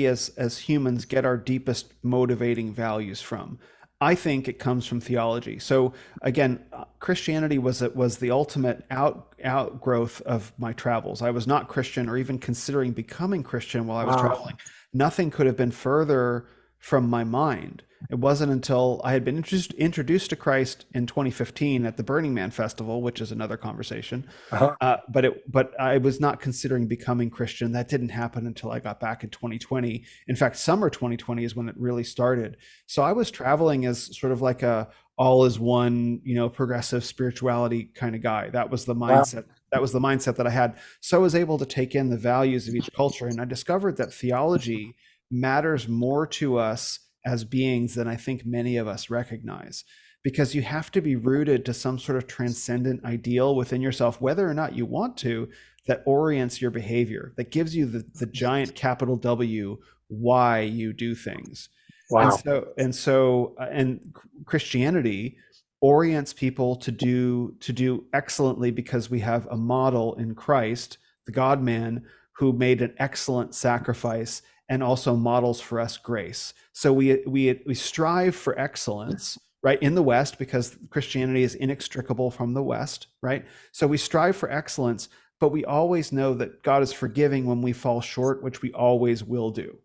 as humans get our deepest motivating values from. I think it comes from theology. So again, Christianity was the ultimate outgrowth of my travels. I was not Christian or even considering becoming Christian while I was Wow. traveling. Nothing could have been further from my mind. It wasn't until I had been introduced to Christ in 2015 at the Burning Man Festival, which is another conversation. Uh-huh. But I was not considering becoming Christian. That didn't happen until I got back in 2020. In fact, summer 2020 is when it really started. So I was traveling as sort of like a all is one, progressive spirituality kind of guy. That was the Wow. mindset. That was the mindset that I had. So I was able to take in the values of each culture, and I discovered that theology matters more to us as beings than I think many of us recognize, because you have to be rooted to some sort of transcendent ideal within yourself, whether or not you want to, that orients your behavior, that gives you the giant capital W why you do things. Wow. And Christianity orients people to do excellently because we have a model in Christ, the God man, who made an excellent sacrifice and also models for us grace. So we strive for excellence, right, in the West, because Christianity is inextricable from the West, right? So we strive for excellence, but we always know that God is forgiving when we fall short, which we always will do.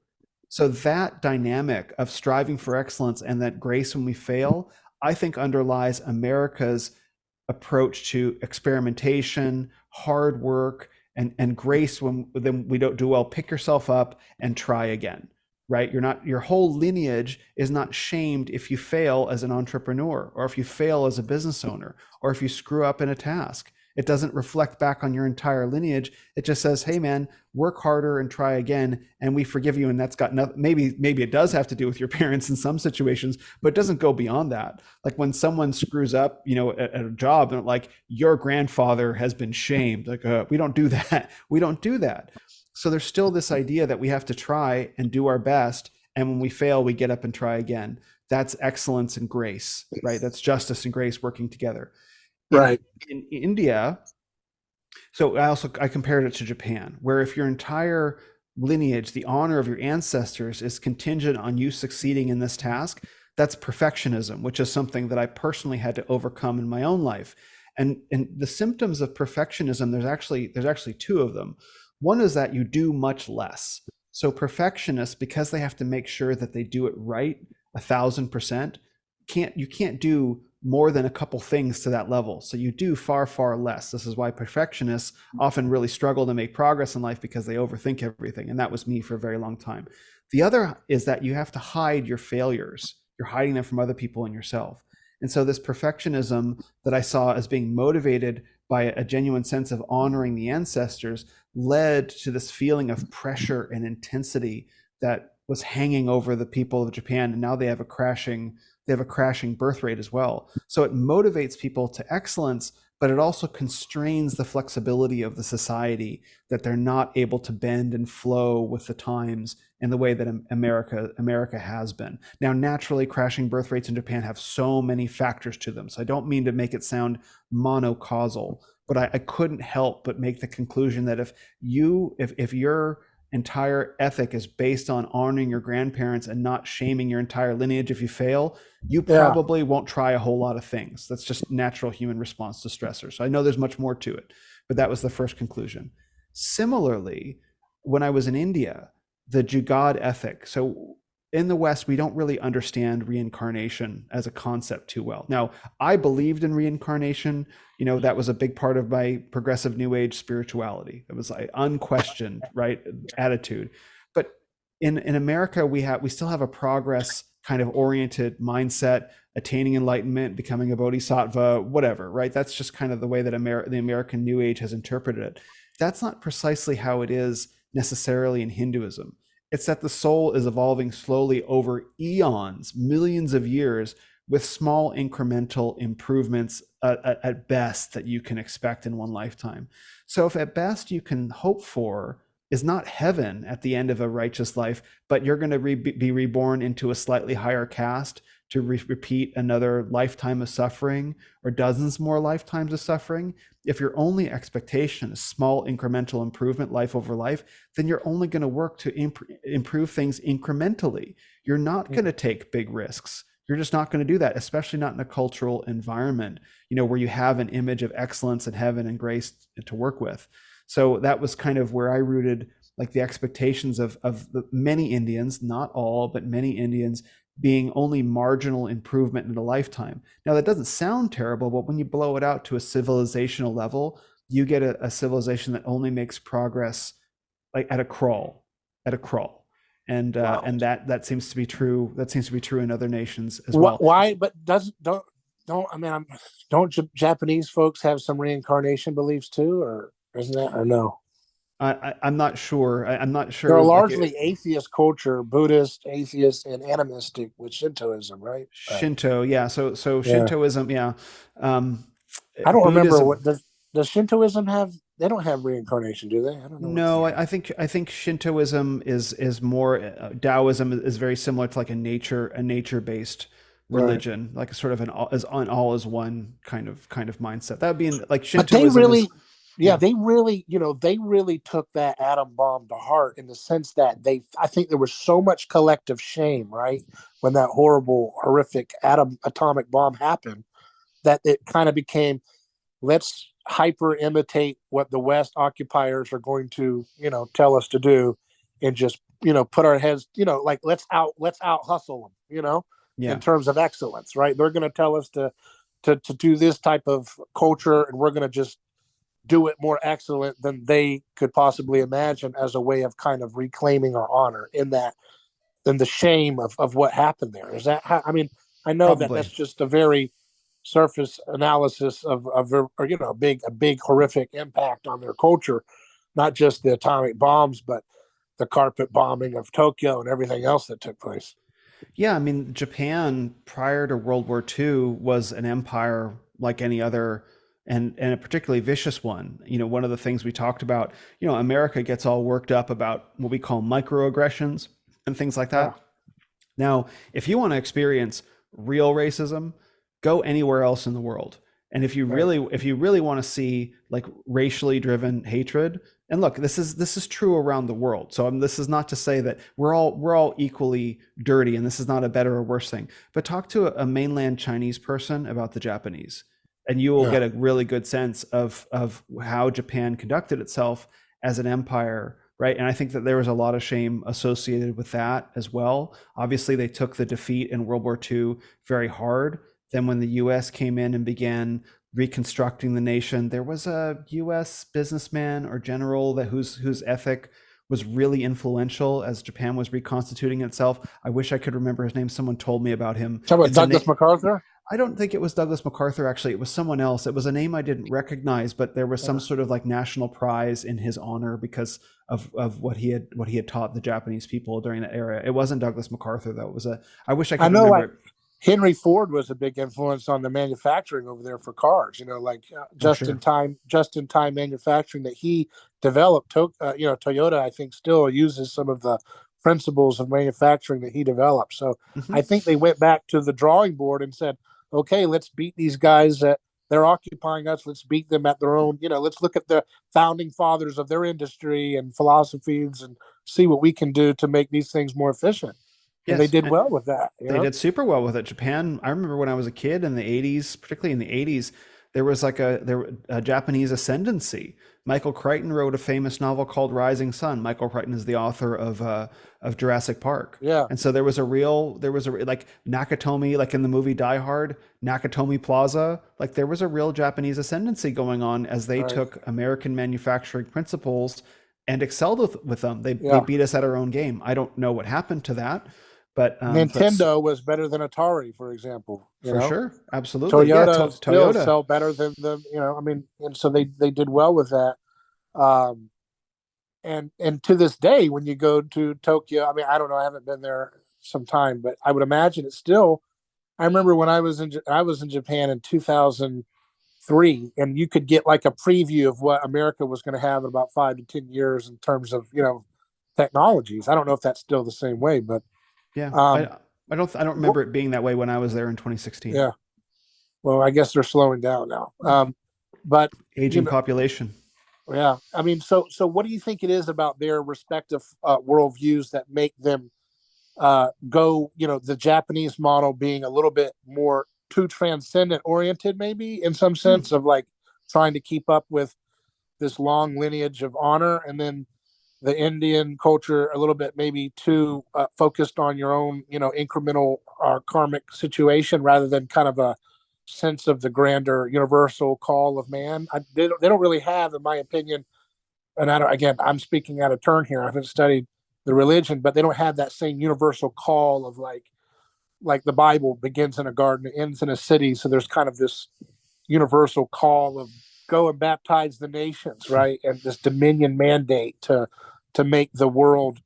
So that dynamic of striving for excellence and that grace when we fail, I think underlies America's approach to experimentation, hard work, and grace when then we don't do well. Pick yourself up and try again, right? Your whole lineage is not shamed if you fail as an entrepreneur, or if you fail as a business owner, or if you screw up in a task. It doesn't reflect back on your entire lineage. It just says, hey man, work harder and try again, and we forgive you. And that's got nothing, maybe it does have to do with your parents in some situations, but it doesn't go beyond that. Like when someone screws up, at a job, and like your grandfather has been shamed, like we don't do that. We don't do that. So there's still this idea that we have to try and do our best, and when we fail, we get up and try again. That's excellence and grace, right? That's justice and grace working together. Right. In India, so I compared it to Japan, where if your entire lineage, the honor of your ancestors, is contingent on you succeeding in this task, that's perfectionism, which is something that I personally had to overcome in my own life. And the symptoms of perfectionism, there's actually two of them. One is that you do much less. So perfectionists, because they have to make sure that they do it right 1,000%, you can't do more than a couple things to that level. So you do far, far less. This is why perfectionists often really struggle to make progress in life, because they overthink everything. And that was me for a very long time. The other is that you have to hide your failures. You're hiding them from other people and yourself. And so this perfectionism that I saw as being motivated by a genuine sense of honoring the ancestors led to this feeling of pressure and intensity that was hanging over the people of Japan. And now they have a crashing birth rate as well. So it motivates people to excellence, but it also constrains the flexibility of the society, that they're not able to bend and flow with the times in the way that America has been. Now, naturally, crashing birth rates in Japan have so many factors to them. So I don't mean to make it sound monocausal, but I couldn't help but make the conclusion that if your entire ethic is based on honoring your grandparents and not shaming your entire lineage if you fail, you probably won't try a whole lot of things. That's just natural human response to stressors. So I know there's much more to it, but that was the first conclusion. Similarly, when I was in India, the Jugad ethic. So in the West, we don't really understand reincarnation as a concept too well. Now, I believed in reincarnation. That was a big part of my progressive New Age spirituality. It was like unquestioned, right, attitude. But in America, we still have a progress kind of oriented mindset, attaining enlightenment, becoming a bodhisattva, whatever, right? That's just kind of the way that the American New Age has interpreted it. That's not precisely how it is necessarily in Hinduism. It's that the soul is evolving slowly over eons, millions of years, with small incremental improvements at best that you can expect in one lifetime. So if at best you can hope for is not heaven at the end of a righteous life, but you're going to be reborn into a slightly higher caste to repeat another lifetime of suffering or dozens more lifetimes of suffering, if your only expectation is small incremental improvement life over life, then you're only going to work to improve things incrementally. You're not going to take big risks. You're just not going to do that, especially not in a cultural environment, where you have an image of excellence and heaven and grace to work with. So that was kind of where I rooted like the expectations of the many Indians, not all, but many Indians, being only marginal improvement in a lifetime. Now, that doesn't sound terrible, but when you blow it out to a civilizational level, you get a civilization that only makes progress like at a crawl. And Wow. and that seems to be true. That seems to be true in other nations as well. Why? But don't Japanese folks have some reincarnation beliefs too, or isn't that, or no? I'm not sure. I'm not sure. They're a largely atheist culture, Buddhist, atheist, and animistic with Shintoism, right? Shinto, yeah. So Shintoism, yeah. I don't remember what does Shintoism have. They don't have reincarnation, do they? I don't know. No, I think Shintoism is more Taoism is very similar to like a nature based religion, like a sort of an all is one kind of mindset. That would be like Shintoism. But they really, they really took that atom bomb to heart in the sense that I think there was so much collective shame, right, when that horrible, horrific atomic bomb happened, that it kind of became, let's hyper imitate what the West occupiers are going to, tell us to do, and just, put our heads, like let's out hustle them, in terms of excellence, right? They're going to tell us to do this type of culture, and we're going to just do it more excellent than they could possibly imagine, as a way of kind of reclaiming our honor in that, than the shame of what happened there. Is that how, I know that that's just a very surface analysis of a big horrific impact on their culture, not just the atomic bombs, but the carpet bombing of Tokyo and everything else that took place. Yeah, Japan prior to World War II was an empire like any other, and a particularly vicious one. One of the things we talked about, America gets all worked up about what we call microaggressions and things like that. Yeah. Now, if you want to experience real racism, go anywhere else in the world. And if you really want to see like racially driven hatred, and look, this is true around the world. So this is not to say that we're all equally dirty, and this is not a better or worse thing. But talk to a mainland Chinese person about the Japanese, and you will get a really good sense of how Japan conducted itself as an empire, right? And I think that there was a lot of shame associated with that as well. Obviously, they took the defeat in World War II very hard. Then when the U.S. came in and began reconstructing the nation, there was a U.S. businessman or general whose ethic was really influential as Japan was reconstituting itself. I wish I could remember his name. Someone told me about him. Talk about Douglas MacArthur? I don't think it was Douglas MacArthur, actually. It was someone else. It was a name I didn't recognize, but there was some sort of like national prize in his honor because of what he had taught the Japanese people during that era. It wasn't Douglas MacArthur, though. It was I wish I I could know, remember like it. Henry Ford was a big influence on the manufacturing over there for cars. Like Oh, just in sure. time manufacturing that he developed. Toyota, I think, still uses some of the principles of manufacturing that he developed. So Hmm. I think they went back to the drawing board and said, "Okay, let's beat these guys that they're occupying us. Let's beat them at their own. Let's look at the founding fathers of their industry and philosophies and see what we can do to make these things more efficient." And they Yes. did well with that. They did super well with it. Japan, I remember when I was a kid in the 80s, particularly in the 80s, there was like a Japanese ascendancy. Michael Crichton wrote a famous novel called Rising Sun. Michael Crichton is the author of Jurassic Park. Yeah. And so like Nakatomi, like in the movie Die Hard, Nakatomi Plaza, like there was a real Japanese ascendancy going on as they Right. took American manufacturing principles and excelled with them. They Yeah. beat us at our own game. I don't know what happened to that. But Nintendo was better than Atari, for example. for sure, absolutely, yeah. Toyota still Toyota, sell better than them. I mean, and so they did well with that. Um, and to this day, when you go to Tokyo, I mean, I don't know, I haven't been there some time, but I would imagine it's still. I remember when I was in Japan in 2003, and you could get like a preview of what America was going to have in about 5 to 10 years in terms of technologies. I don't know if that's still the same way, but yeah. um, I don't remember it being that way when I was there in 2016. yeah. Well, I guess they're slowing down now. But you Aging know, population. yeah. I mean, so what do you think it is about their respective worldviews that make them go? The Japanese model being a little bit more too transcendent oriented, maybe in some Hmm. sense of like trying to keep up with this long lineage of honor, and then the Indian culture a little bit maybe too focused on your own, incremental karmic situation rather than kind of a sense of the grander universal call of man. They don't really have, in my opinion, and I don't, again, I'm speaking out of turn here. I haven't studied the religion, but they don't have that same universal call of like the Bible begins in a garden, ends in a city. So there's kind of this universal call of go and baptize the nations, right? And this dominion mandate to make the world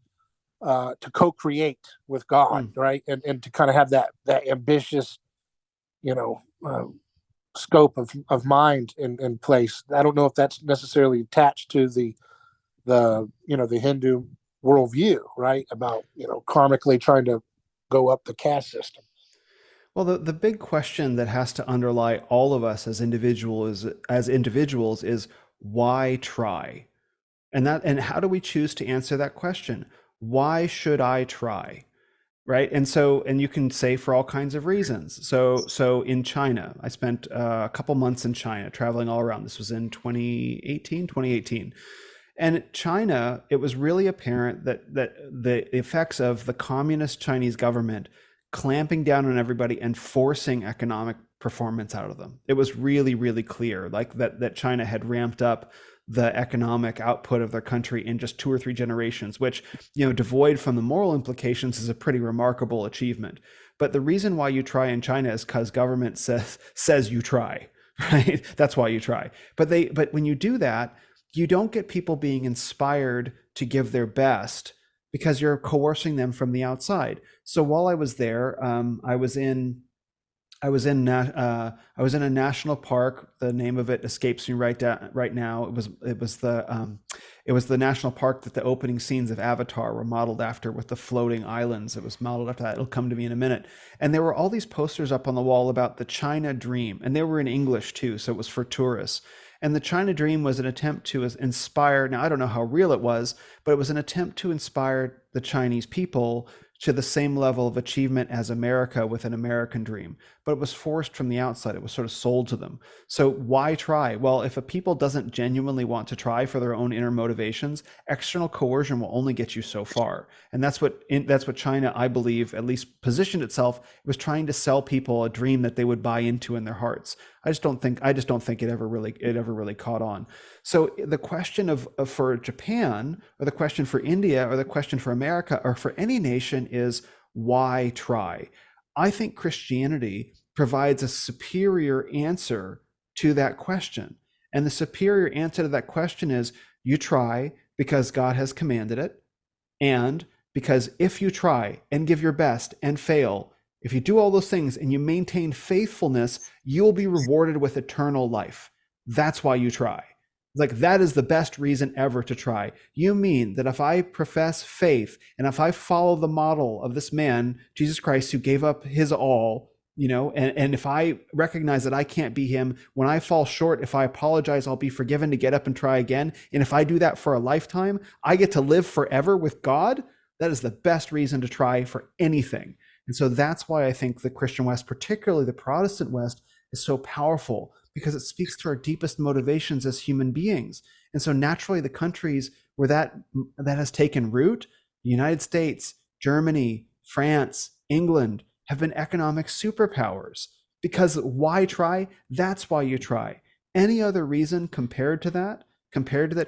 to co-create with God, Hmm. right? And to kind of have that ambitious, you know, scope of mind in place. I don't know if that's necessarily attached to the Hindu worldview, right? About karmically trying to go up the caste system. Well, the big question that has to underlie all of us as individuals is why try? And how do we choose to answer that question? Why should I try? Right. And you can say for all kinds of reasons. So in China, I spent a couple months in China traveling all around. This was in 2018. And China, it was really apparent that the effects of the communist Chinese government clamping down on everybody and forcing economic performance out of them. It was really, really clear, like that China had ramped up the economic output of their country in just 2 or 3 generations, which, devoid from the moral implications, is a pretty remarkable achievement. But the reason why you try in China is because government says you try, right? That's why you try. But when you do that, you don't get people being inspired to give their best because you're coercing them from the outside. So while I was there, I was in a national park. The name of it escapes me right now. It was the national park that the opening scenes of Avatar were modeled after, with the floating islands. It was modeled after that. It'll come to me in a minute. And there were all these posters up on the wall about the China Dream, and they were in English too, so it was for tourists. And the China Dream was an attempt to inspire. Now, I don't know how real it was, but it was an attempt to inspire the Chinese people to the same level of achievement as America with an American dream. But it was forced from the outside. It was sort of sold to them. So why try? Well, if a people doesn't genuinely want to try for their own inner motivations, external coercion will only get you so far. And that's what China, I believe, at least positioned itself. It was trying to sell people a dream that they would buy into in their hearts. I just don't think it ever really caught on. So the question for Japan, or the question for India, or the question for America, or for any nation is why try? I think Christianity provides a superior answer to that question. And the superior answer to that question is you try because God has commanded it. And because if you try and give your best and fail, if you do all those things and you maintain faithfulness, you'll be rewarded with eternal life. That's why you try. Like, that is the best reason ever to try. You mean that if I profess faith and if I follow the model of this man, Jesus Christ, who gave up his all, and if I recognize that I can't be him, when I fall short, if I apologize, I'll be forgiven to get up and try again. And if I do that for a lifetime, I get to live forever with God. That is the best reason to try for anything. And so that's why I think the Christian West, particularly the Protestant West, is so powerful, because it speaks to our deepest motivations as human beings. And so naturally, the countries where that has taken root, the United States, Germany, France, England, have been economic superpowers. Because why try? That's why you try. Any other reason compared to that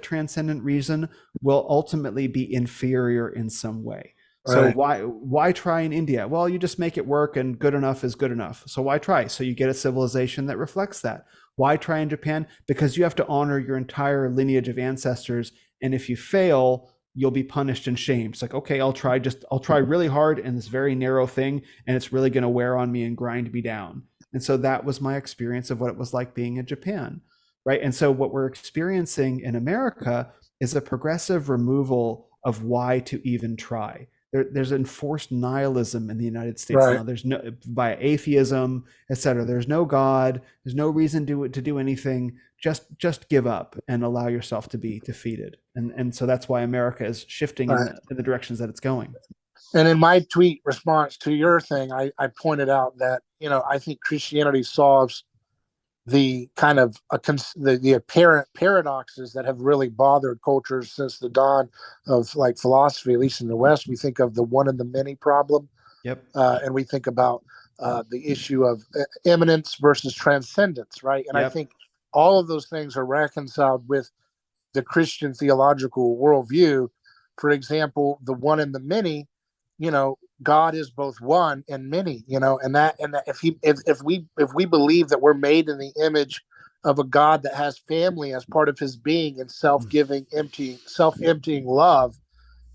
transcendent reason, will ultimately be inferior in some way. So why try in India? Well, you just make it work, and good enough is good enough. So why try? So you get a civilization that reflects that. Why try in Japan? Because you have to honor your entire lineage of ancestors, and if you fail, you'll be punished and shamed. It's like, okay, I'll try really hard in this very narrow thing, and it's really going to wear on me and grind me down. And so that was my experience of what it was like being in Japan, right? And so what we're experiencing in America is a progressive removal of why to even try. There's enforced nihilism in the United States now. There's no, by atheism, etc. There's no God. There's no reason to do anything. Just give up and allow yourself to be defeated. And so that's why America is shifting in the directions that it's going. And in my tweet response to your thing, I pointed out that, I think Christianity solves the kind of the apparent paradoxes that have really bothered cultures since the dawn of like philosophy, at least in the West. We think of the one and the many problem. Yep. And we think about the issue of immanence versus transcendence, right? And I think all of those things are reconciled with the Christian theological worldview. For example, the one and the many, God is both one and many, and that if we believe that we're made in the image of a God that has family as part of his being and self-giving, self-emptying love,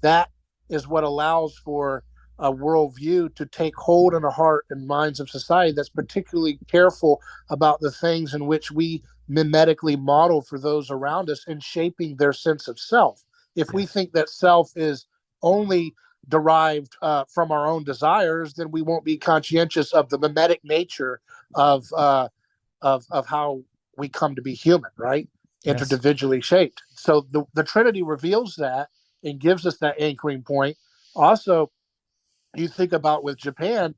that is what allows for a worldview to take hold in the heart and minds of society that's particularly careful about the things in which we mimetically model for those around us in shaping their sense of self. If we think that self is only derived from our own desires, then we won't be conscientious of the mimetic nature of how we come to be human, right? Individually shaped. So the Trinity reveals that and gives us that anchoring point. Also, you think about with Japan,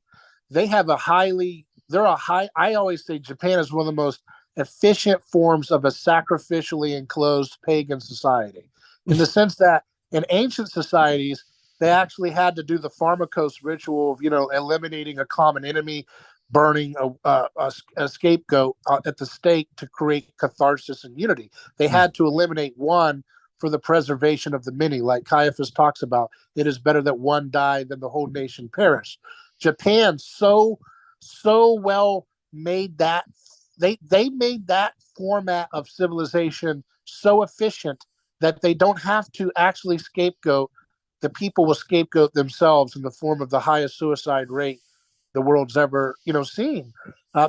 I always say Japan is one of the most efficient forms of a sacrificially enclosed pagan society, in the sense that in ancient societies, they actually had to do the pharmakos ritual of, eliminating a common enemy, burning a scapegoat at the stake to create catharsis and unity. They had to eliminate one for the preservation of the many. Like Caiaphas talks about, it is better that one die than the whole nation perish. Japan so well made that, they made that format of civilization so efficient that they don't have to actually scapegoat. The people will scapegoat themselves in the form of the highest suicide rate the world's ever, seen,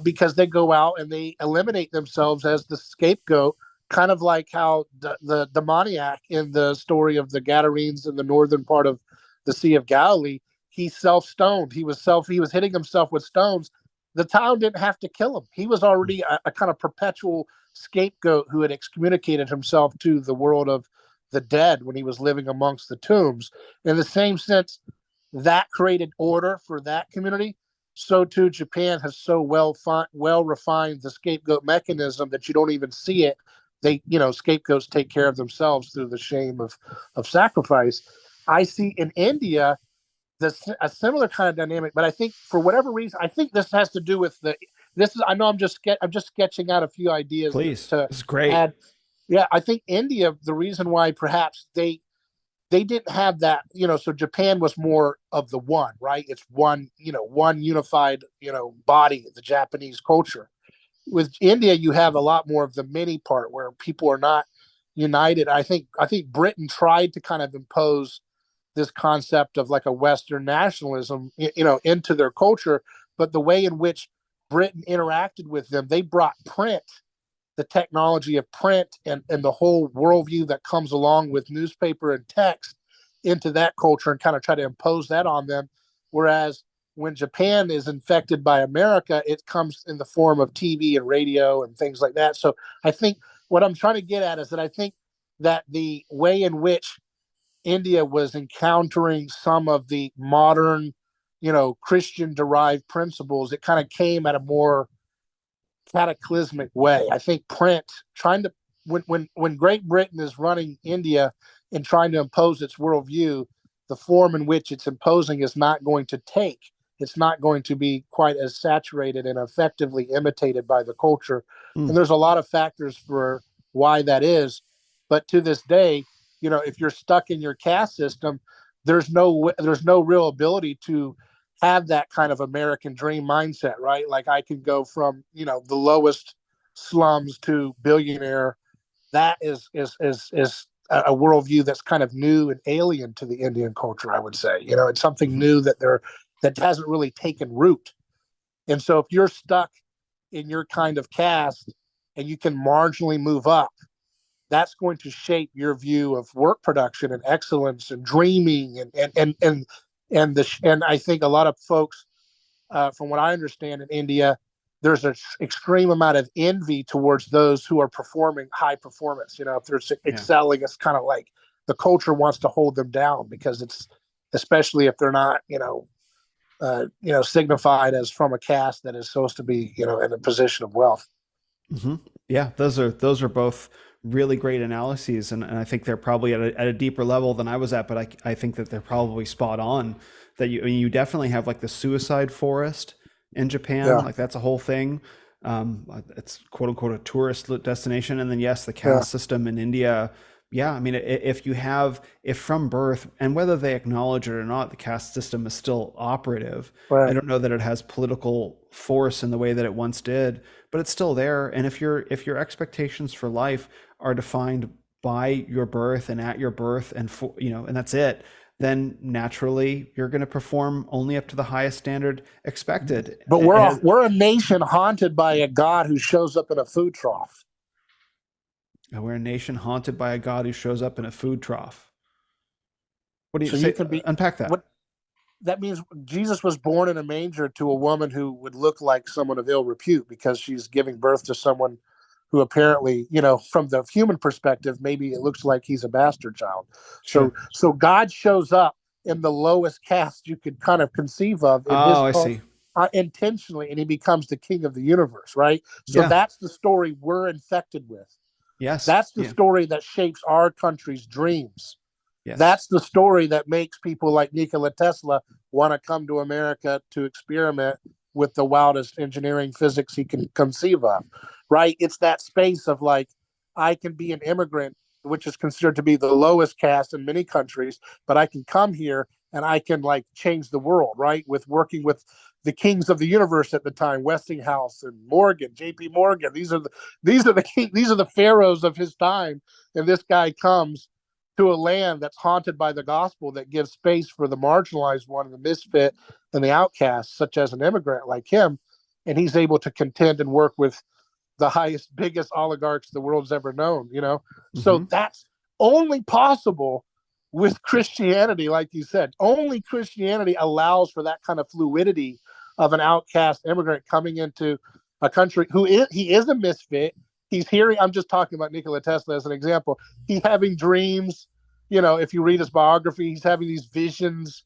because they go out and they eliminate themselves as the scapegoat, kind of like how the demoniac in the story of the Gadarenes in the northern part of the Sea of Galilee, he self-stoned. He was hitting himself with stones. The town didn't have to kill him. He was already a kind of perpetual scapegoat who had excommunicated himself to the world of the dead when he was living amongst the tombs. In the same sense, that created order for that community. So too, Japan has so well refined the scapegoat mechanism that you don't even see it. Scapegoats take care of themselves through the shame of sacrifice. I see in India a similar kind of dynamic, but I think for whatever reason, I think this has to do with I know I'm just sketching out a few ideas. Please, this is great. Add. Yeah, I think India, the reason why perhaps they they didn't have that, so Japan was more of the one, right? It's one, one unified, body, the Japanese culture. With India, you have a lot more of the mini part where people are not united. I think Britain tried to kind of impose this concept of like a Western nationalism, into their culture. But the way in which Britain interacted with them, they brought print, the technology of print and the whole worldview that comes along with newspaper and text into that culture and kind of try to impose that on them. Whereas when Japan is infected by America, it comes in the form of TV and radio and things like that. So I think what I'm trying to get at is that I think that the way in which India was encountering some of the modern, Christian derived principles, it kind of came at a more cataclysmic way. I think print trying to when Great Britain is running India and trying to impose its worldview, the form in which it's imposing is not going to take. It's not going to be quite as saturated and effectively imitated by the culture. And there's a lot of factors for why that is. But to this day, if you're stuck in your caste system, there's no real ability to have that kind of American dream mindset, right? Like I can go from, the lowest slums to billionaire. That is a worldview that's kind of new and alien to the Indian culture, I would say. It's something new that hasn't really taken root. And so if you're stuck in your kind of caste and you can marginally move up, that's going to shape your view of work production and excellence and dreaming and I think a lot of folks, from what I understand in India, there's an extreme amount of envy towards those who are performing high performance. If they're excelling, it's kind of like the culture wants to hold them down because it's, especially if they're not, signified as from a caste that is supposed to be, in a position of wealth. Mm-hmm. Yeah, those are both really great analyses, and I think they're probably at a deeper level than I was at, but I think that they're probably spot on. That you definitely have like the suicide forest in Japan, Yeah. like that's a whole thing. It's quote unquote a tourist destination, and then yes, the caste system in India. Yeah, I mean, if from birth, and whether they acknowledge it or not, the caste system is still operative. Right. I don't know that it has political force in the way that it once did, but it's still there. And if your expectations for life are defined by your birth and at your birth, and and that's it, then naturally you're going to perform only up to the highest standard expected. But we're a nation haunted by a god who shows up in a food trough. We're a nation haunted by a god who shows up in a food trough. What do you So say? you can be, Unpack that. That means Jesus was born in a manger to a woman who would look like someone of ill repute because she's giving birth to someone who apparently, from the human perspective, maybe it looks like he's a bastard child. Sure. So God shows up in the lowest caste you could kind of conceive of in I see. Intentionally, and he becomes the king of the universe, right? So that's the story we're infected with. Yes. That's the story that shapes our country's dreams. Yes. That's the story that makes people like Nikola Tesla want to come to America to experiment with the wildest engineering physics he can conceive of, right? It's that space of like, I can be an immigrant, which is considered to be the lowest caste in many countries, but I can come here and I can like change the world, right? With working with the kings of the universe at the time, Westinghouse and Morgan, J.P. Morgan. These are the pharaohs of his time, and this guy comes to a land that's haunted by the gospel that gives space for the marginalized one and the misfit and the outcast, such as an immigrant like him, and he's able to contend and work with the highest, biggest oligarchs the world's ever known. So that's only possible with Christianity, like you said. Only Christianity allows for that kind of fluidity of an outcast immigrant coming into a country he is a misfit. He's hearing, I'm just talking about Nikola Tesla as an example. He's having dreams. If you read his biography, he's having these visions.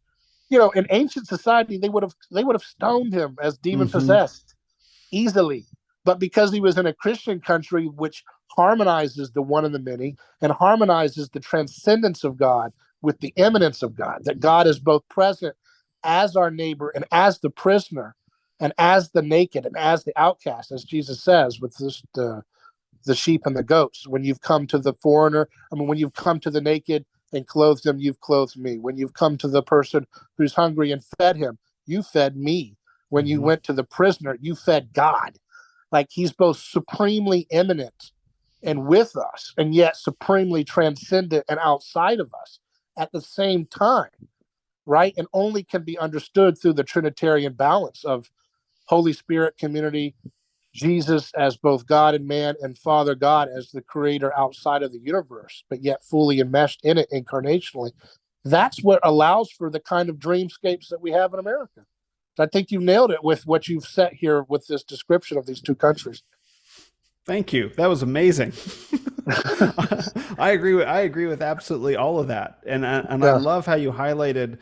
In ancient society, they would have stoned him as demon possessed easily. But because he was in a Christian country, which harmonizes the one and the many and harmonizes the transcendence of God with the immanence of God, that God is both present as our neighbor and as the prisoner and as the naked and as the outcast, as Jesus says, with the sheep and the goats. When you've come to the foreigner, when you've come to the naked, and clothed him, you've clothed me. When you've come to the person who's hungry and fed him, you fed me. When you went to the prisoner, you fed God. Like he's both supremely immanent and with us, and yet supremely transcendent and outside of us at the same time, right? And only can be understood through the Trinitarian balance of Holy Spirit, community, Jesus as both God and man, and Father God as the creator outside of the universe, but yet fully enmeshed in it incarnationally. That's what allows for the kind of dreamscapes that we have in America. I think you nailed it with what you've set here with this description of these two countries. Thank you. That was amazing. I agree with absolutely all of that. I Yeah. love how you highlighted,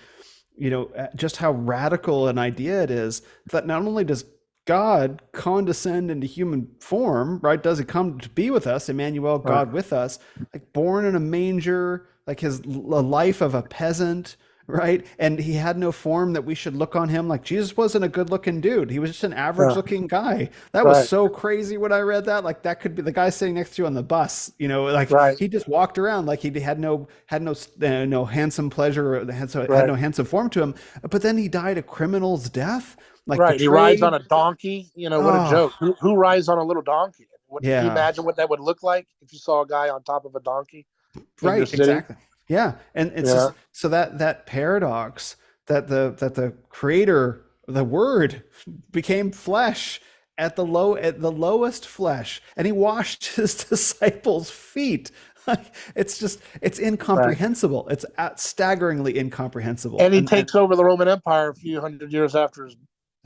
just how radical an idea it is that not only does God condescend into human form, right? Does he come to be with us, Emmanuel, God with us, like born in a manger, like a life of a peasant, right? And he had no form that we should look on him. Like Jesus wasn't a good looking dude. He was just an average looking guy. That was so crazy when I read that. Like that could be the guy sitting next to you on the bus, like he just walked around like he had no handsome pleasure, or had no handsome form to him. But then he died a criminal's death. Like Right. He rides on betrayed. a donkey. What a joke. Who rides on a little donkey? Can you Yeah. imagine what that would look like if you saw a guy on top of a donkey in your Right. city? Exactly. Yeah. And it's just so that paradox that the creator, the word, became flesh at the lowest flesh, and he washed his disciples' feet. Like it's incomprehensible. It's staggeringly incomprehensible. And he takes over the Roman Empire a few hundred years after his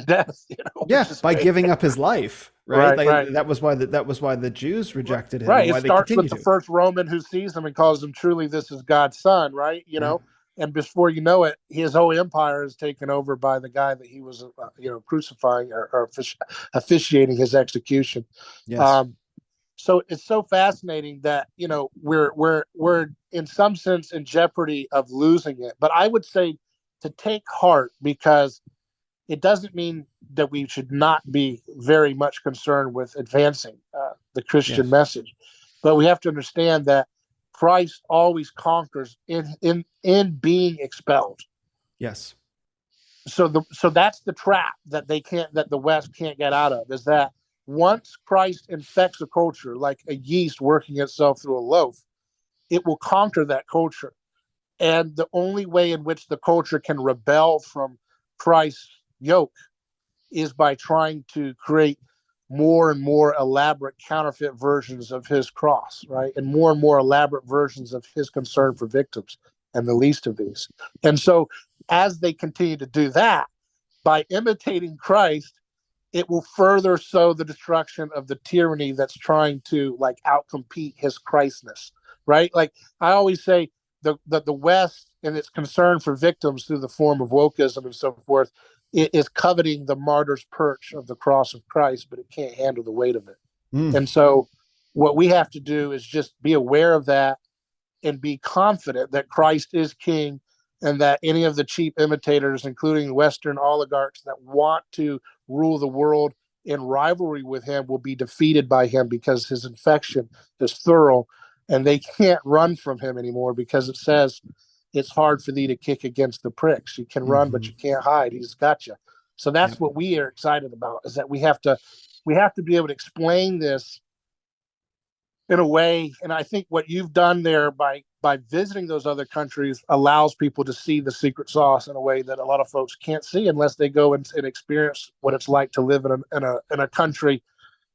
death. Yeah, by giving up his life, right? Right. That was why the Jews rejected him, Right. and It why they starts with continue the to. first Roman who sees him and calls him truly, this is God's son, right? And before you know it, his whole empire is taken over by the guy that he was, crucifying or officiating his execution. Yes. So it's so fascinating that we're in some sense in jeopardy of losing it. But I would say to take heart, because it doesn't mean that we should not be very much concerned with advancing the Christian message, but we have to understand that Christ always conquers in being expelled. Yes. So that's the trap that the West can't get out of, is that once Christ infects a culture like a yeast working itself through a loaf, it will conquer that culture. And the only way in which the culture can rebel from Christ's yoke is by trying to create more and more elaborate counterfeit versions of his cross, right? And more elaborate versions of his concern for victims and the least of these. And so as they continue to do that, by imitating Christ, it will further sow the destruction of the tyranny that's trying to outcompete his Christness, right? Like I always say, the West and its concern for victims through the form of wokeism and so forth, it is coveting the martyr's perch of the cross of Christ, but it can't handle the weight of it. And so what we have to do is just be aware of that and be confident that Christ is king, and that any of the cheap imitators, including Western oligarchs that want to rule the world in rivalry with him, will be defeated by him, because his infection is thorough and they can't run from him anymore, because it says it's hard for thee to kick against the pricks. You can run, but you can't hide. He's got you. So that's what we are excited about, is that we have to be able to explain this in a way. And I think what you've done there by visiting those other countries allows people to see the secret sauce in a way that a lot of folks can't see unless they go and experience what it's like to live in a country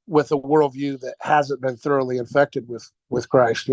with a worldview that hasn't been thoroughly infected with Christ.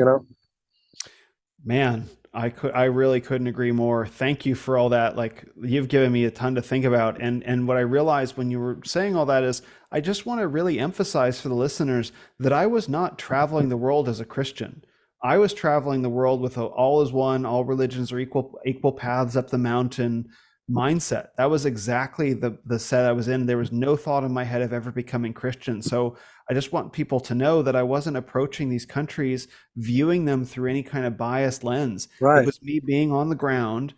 Man, I really couldn't agree more. Thank you for all that. Like, you've given me a ton to think about. And what I realized when you were saying all that is, I just want to really emphasize for the listeners that I was not traveling the world as a Christian. I was traveling the world with a all is one, all religions are equal paths up the mountain mindset. That was exactly the set I was in. There was no thought in my head of ever becoming Christian. So I just want people to know that I wasn't approaching these countries viewing them through any kind of biased lens. Right. It was me being on the ground,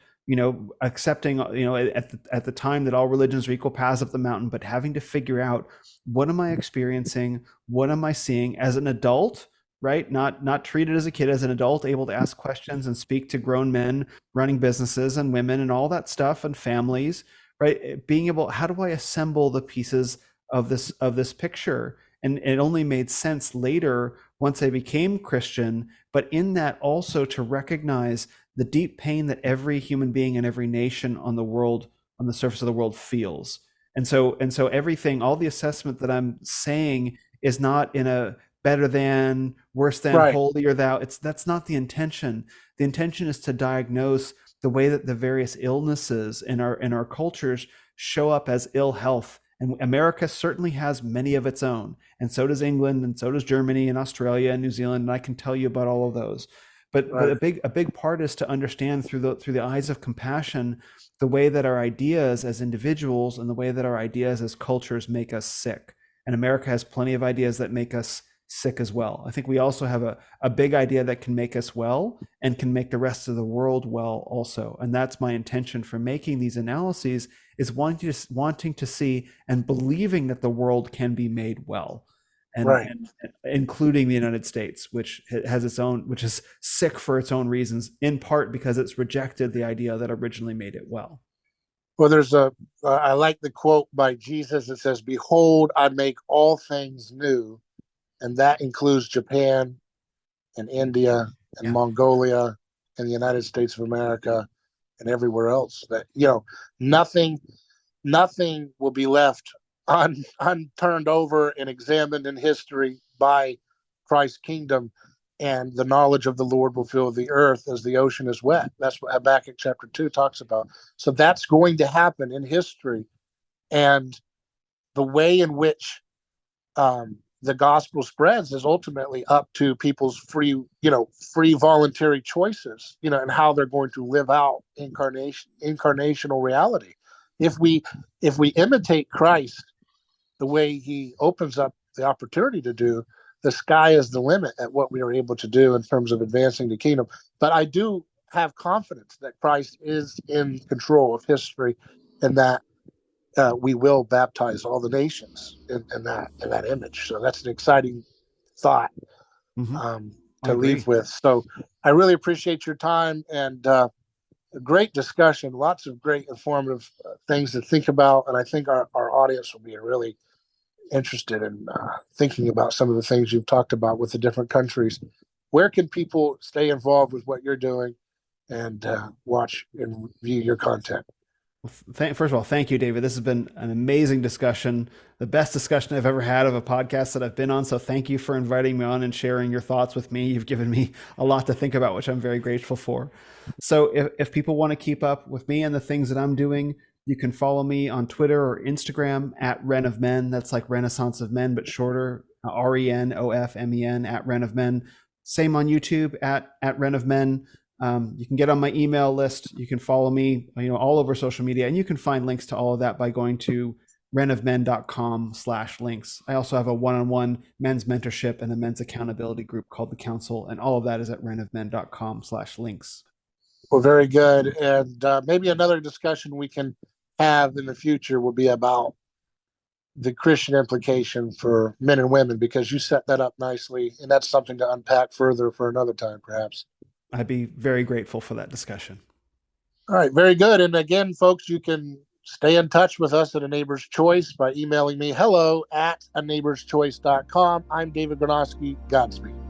accepting, at the time that all religions are equal paths up the mountain, but having to figure out, what am I experiencing? What am I seeing as an adult? right? Not treated as a kid, as an adult, able to ask questions and speak to grown men running businesses and women and all that stuff and families, right? Being able, how do I assemble the pieces of this picture? And it only made sense later once I became Christian, but in that also to recognize the deep pain that every human being in every nation on the world, on the surface of the world, feels. And so everything, all the assessment that I'm saying is not in a better than, worse than, Right. holier thou. That's not the intention. The intention is to diagnose the way that the various illnesses in our cultures show up as ill health. And America certainly has many of its own, and so does England, and so does Germany and Australia and New Zealand. And I can tell you about all of those. But a big part is to understand through the eyes of compassion the way that our ideas as individuals and the way that our ideas as cultures make us sick. And America has plenty of ideas that make us sick as well. I think we also have a big idea that can make us well and can make the rest of the world well also. And that's my intention for making these analyses, is wanting to see and believing that the world can be made well. And including the United States, which has its own, which is sick for its own reasons, in part because it's rejected the idea that originally made it well. Well, I like the quote by Jesus that says, "Behold, I make all things new," and that includes Japan and India and Mongolia and the United States of America and everywhere else. That, nothing will be left unturned over and examined in history by Christ's kingdom, and the knowledge of the Lord will fill the earth as the ocean is wet. That's what Habakkuk chapter 2 talks about. So that's going to happen in history. And the way in which the gospel spreads is ultimately up to people's free voluntary choices, and how they're going to live out incarnational reality. If we imitate Christ the way he opens up the opportunity to do, the sky is the limit at what we are able to do in terms of advancing the kingdom. But I do have confidence that Christ is in control of history, and that we will baptize all the nations in that image. So that's an exciting thought to leave with. So I really appreciate your time, and a great discussion, lots of great informative things to think about. And I think our audience will be really interested in thinking about some of the things you've talked about with the different countries. Where can people stay involved with what you're doing and watch and view your content? First of all, thank you, David. This has been an amazing discussion, the best discussion I've ever had of a podcast that I've been on. So thank you for inviting me on and sharing your thoughts with me. You've given me a lot to think about, which I'm very grateful for. So if people want to keep up with me and the things that I'm doing, you can follow me on Twitter or Instagram at Ren of Men. That's like Renaissance of Men, but shorter, RENOFMEN at Ren of Men. Same on YouTube at Ren of Men. You can get on my email list. You can follow me, all over social media, and you can find links to all of that by going to renofmen.com/links. I also have a one-on-one men's mentorship and a men's accountability group called The Council, and all of that is at renofmen.com/links. Well, very good. And maybe another discussion we can have in the future will be about the Christian implication for men and women, because you set that up nicely, and that's something to unpack further for another time, perhaps. I'd be very grateful for that discussion. All right, very good. And again, folks, you can stay in touch with us at A Neighbor's Choice by emailing me hello@aneighborschoice.com. I'm David Gornoski. Godspeed.